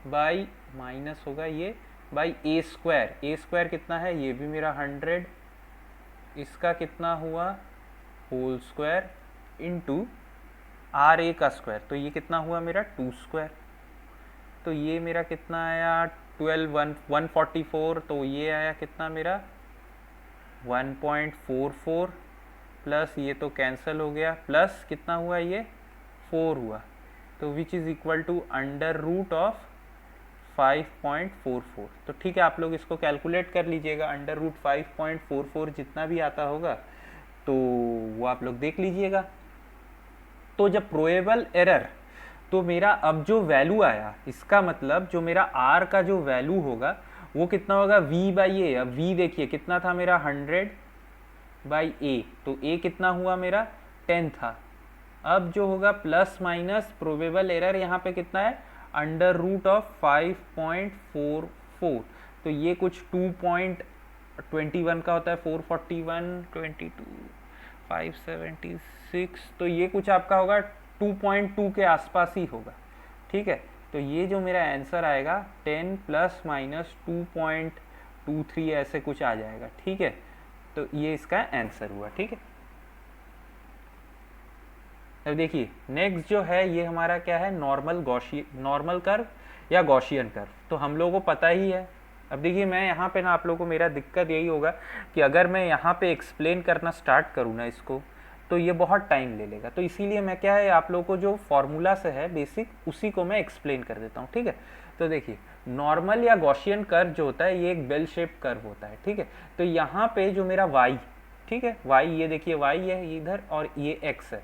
Speaker 1: बाई माइनस होगा ये बाई ए स्क्वायर कितना है ये भी मेरा 100, इसका कितना हुआ whole square into R A का स्क्वायर, तो ये कितना हुआ मेरा 2 स्क्वायर। तो ये मेरा कितना आया 144, तो ये आया कितना मेरा 1.44 प्लस ये तो कैंसिल हो गया, प्लस कितना हुआ, ये 4 हुआ, तो which is equal to under root of 5.44। तो ठीक है, आप लोग इसको कैलकुलेट कर लीजिएगा, अंडर रूट 5.44 जितना भी आता होगा तो वो आप लोग देख लीजिएगा। तो जब प्रोबेबल एरर, तो मेरा अब जो वैल्यू आया, इसका मतलब जो मेरा आर का जो वैल्यू होगा वो कितना होगा, v बाई ए। अब v देखिए कितना था मेरा, 100 बाई ए, तो a कितना हुआ मेरा 10 था। अब जो होगा प्लस माइनस प्रोबेबल एरर यहाँ पे कितना है, अंडर रूट ऑफ 5.44, तो ये कुछ 2.21 का होता है, 441, 22, 576, तो ये कुछ आपका होगा 2.2 के आसपास ही होगा। ठीक है, तो ये जो मेरा आंसर आएगा 10 प्लस माइनस 2.23 ऐसे कुछ आ जाएगा। ठीक है, तो ये इसका आंसर हुआ। ठीक है, अब देखिए नेक्स्ट जो है ये हमारा क्या है, नॉर्मल कर्व या गॉसियन कर्व। तो हम लोगों को पता ही है। अब देखिए मैं यहाँ पे ना, आप लोगों को मेरा दिक्कत यही होगा कि अगर मैं यहाँ पे एक्सप्लेन करना स्टार्ट करूँ ना इसको, तो ये बहुत टाइम ले लेगा। तो इसीलिए मैं क्या है, आप लोगों को जो फॉर्मूला से है बेसिक, उसी को मैं एक्सप्लेन कर देता हूँ। ठीक है, तो देखिए नॉर्मल या गॉसियन कर्व जो होता है ये एक बेल शेप कर्व होता है। ठीक है, तो यहाँ पे जो मेरा y, ठीक है y, ये देखिए y है इधर और ये x है,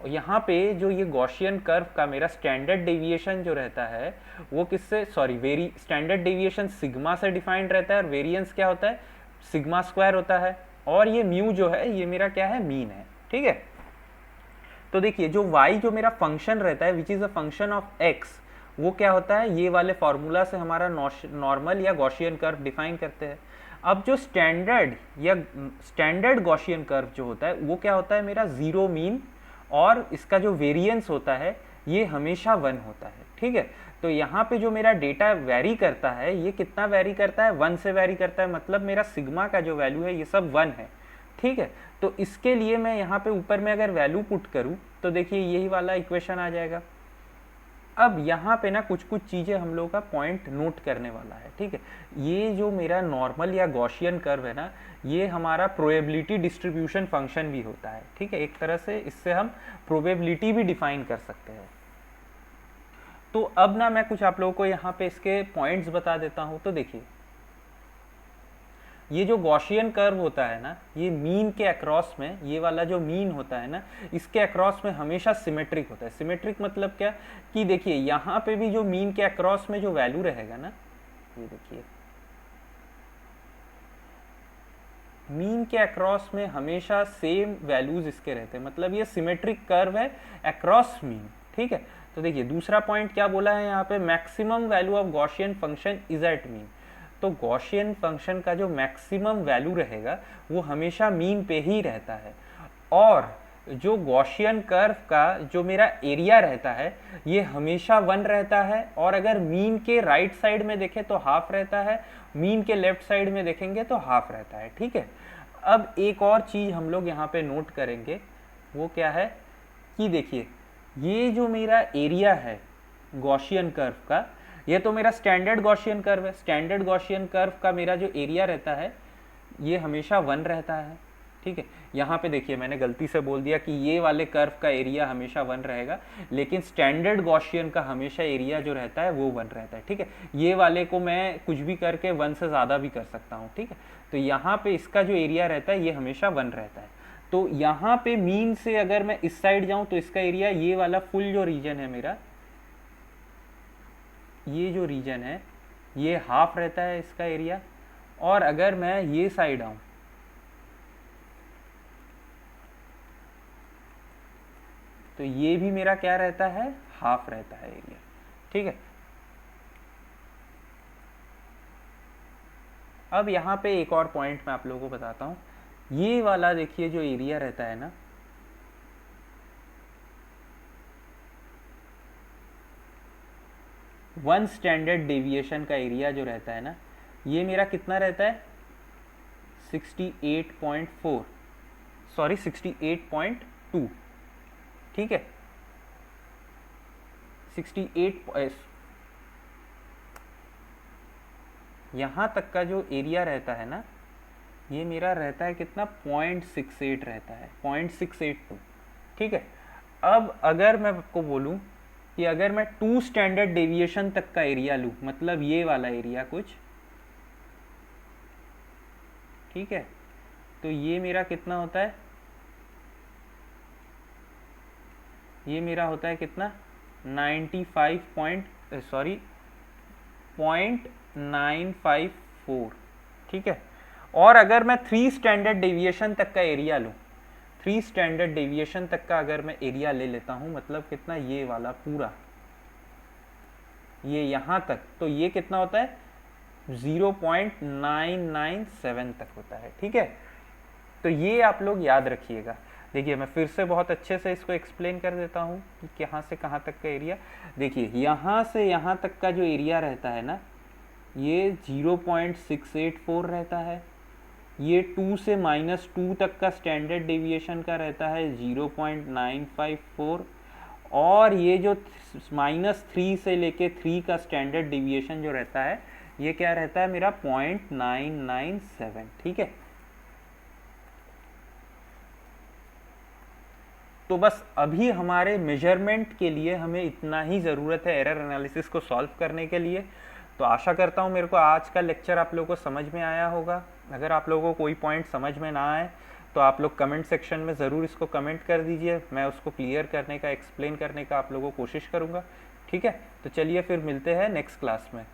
Speaker 1: और यहाँ पे जो ये गॉसियन कर्व का मेरा स्टैंडर्ड डेविएशन जो रहता है वो किससे, सॉरी स्टैंडर्ड डेविएशन सिग्मा से डिफाइंड रहता है, और वेरिएंस क्या होता है, सिग्मा स्क्वायर होता है, और ये म्यू जो है ये मेरा क्या है, मीन है। ठीक है, तो देखिए जो y जो मेरा फंक्शन रहता है which is a function of x, वो क्या होता है, ये वाले फॉर्मूला से हमारा नॉर्मल या गॉसियन कर्व डिफाइन करते हैं। अब जो स्टैंडर्ड गॉसियन कर्व जो होता है वो क्या होता है, मेरा जीरो मीन, और इसका जो वेरिएंस होता है ये हमेशा 1 होता है। ठीक है, तो यहाँ पे जो मेरा डेटा वैरी करता है ये कितना वैरी करता है, 1 से वैरी करता है, मतलब मेरा सिग्मा का जो वैल्यू है ये सब 1 है। ठीक है, तो इसके लिए मैं यहाँ पे ऊपर में अगर वैल्यू पुट करूँ तो देखिए यही वाला इक्वेशन आ जाएगा। अब यहाँ पे ना कुछ कुछ चीज़ें हम लोग का पॉइंट नोट करने वाला है। ठीक है, ये जो मेरा नॉर्मल या गॉसियन कर्व है ना, ये हमारा प्रोबेबिलिटी डिस्ट्रीब्यूशन फंक्शन भी होता है। ठीक है, एक तरह से इससे हम प्रोबेबिलिटी भी डिफाइन कर सकते हैं। तो अब ना मैं कुछ आप लोगों को यहाँ पे इसके पॉइंट्स बता देता हूँ। तो देखिए ये जो गॉसियन कर्व होता है ना, ये मीन के अक्रॉस में, ये वाला जो मीन होता है ना, इसके अक्रॉस में हमेशा सिमेट्रिक होता है। सिमेट्रिक मतलब क्या, कि देखिए यहाँ पे भी जो मीन के अक्रॉस में जो वैल्यू रहेगा ना, ये देखिए मीन के अक्रॉस में हमेशा सेम वैल्यूज इसके रहते हैं, मतलब ये सिमेट्रिक कर्व है अक्रॉस मीन। ठीक है, तो देखिए दूसरा पॉइंट क्या बोला है यहाँ पे, maximum value of Gaussian function is at mean. तो गॉसियन फंक्शन का जो मैक्सिमम वैल्यू रहेगा वो हमेशा मीन पे ही रहता है, और जो गॉसियन कर्व का जो मेरा एरिया रहता है ये हमेशा 1 रहता है, और अगर मीन के राइट साइड में देखें तो हाफ रहता है, मीन के लेफ्ट साइड में देखेंगे तो हाफ रहता है। ठीक है, अब एक और चीज़ हम लोग यहाँ पे नोट करेंगे, वो क्या है कि देखिए ये जो मेरा एरिया है गॉसियन कर्व का, ये तो मेरा स्टैंडर्ड गॉसियन कर्व है। स्टैंडर्ड गॉसियन कर्व का मेरा जो एरिया रहता है ये हमेशा 1 रहता है। ठीक है, यहाँ पे देखिए मैंने गलती से बोल दिया कि ये वाले कर्व का एरिया हमेशा 1 रहेगा, लेकिन स्टैंडर्ड गॉसियन का हमेशा एरिया जो रहता है वो 1 रहता है। ठीक है, ये वाले को मैं कुछ भी करके 1 से ज़्यादा भी कर सकता हूँ। ठीक है, तो यहाँ पे इसका जो एरिया रहता है ये हमेशा 1 रहता है। तो यहाँ पे मीन से अगर मैं इस साइड जाऊँ तो इसका एरिया, ये वाला फुल जो रीजन है मेरा, ये जो रीजन है ये हाफ रहता है इसका एरिया, और अगर मैं ये साइड आऊं तो ये भी मेरा क्या रहता है, हाफ रहता है एरिया। ठीक है, अब यहाँ पे एक और पॉइंट मैं आप लोगों को बताता हूँ। ये वाला देखिए जो एरिया रहता है ना, वन स्टैंडर्ड डेविएशन का एरिया जो रहता है ना, ये मेरा कितना रहता है, 68.4, सॉरी 68.2। ठीक है, 68, यहाँ तक का जो एरिया रहता है ना ये मेरा रहता है कितना, 0.68 रहता है, 0.682। ठीक है, अब अगर मैं आपको बोलूं कि अगर मैं 2 स्टैंडर्ड डेविएशन तक का एरिया लूं, मतलब ये वाला एरिया कुछ, ठीक है, तो ये मेरा कितना होता है, ये मेरा होता है कितना, 95 सॉरी 0.954। ठीक है, और अगर मैं 3 स्टैंडर्ड डेविएशन तक का एरिया लूँ, 3 स्टैंडर्ड डेविएशन तक का अगर मैं एरिया ले लेता हूँ, मतलब कितना, ये वाला पूरा, ये यहाँ तक, तो ये कितना होता है, 0.997 तक होता है। ठीक है, तो ये आप लोग याद रखिएगा। देखिए मैं फिर से बहुत अच्छे से इसको एक्सप्लेन कर देता हूँ कि कहाँ से कहाँ तक का एरिया। देखिए यहाँ से यहाँ तक का जो एरिया रहता है ना, ये 0.684 रहता है। ये 2 से -2 तक का स्टैंडर्ड डेविएशन का रहता है 0.954, और ये जो -3 से लेके 3 का स्टैंडर्ड डेविएशन जो रहता है, ये क्या रहता है मेरा, 0.997। ठीक है, तो बस अभी हमारे मेजरमेंट के लिए हमें इतना ही ज़रूरत है एरर एनालिसिस को सॉल्व करने के लिए। तो आशा करता हूँ मेरे को आज का लेक्चर आप लोगों को समझ में आया होगा। अगर आप लोगों को कोई पॉइंट समझ में ना आए तो आप लोग कमेंट सेक्शन में ज़रूर इसको कमेंट कर दीजिए, मैं उसको क्लियर करने का, एक्सप्लेन करने का आप लोगों को कोशिश करूँगा। ठीक है, तो चलिए फिर मिलते हैं नेक्स्ट क्लास में।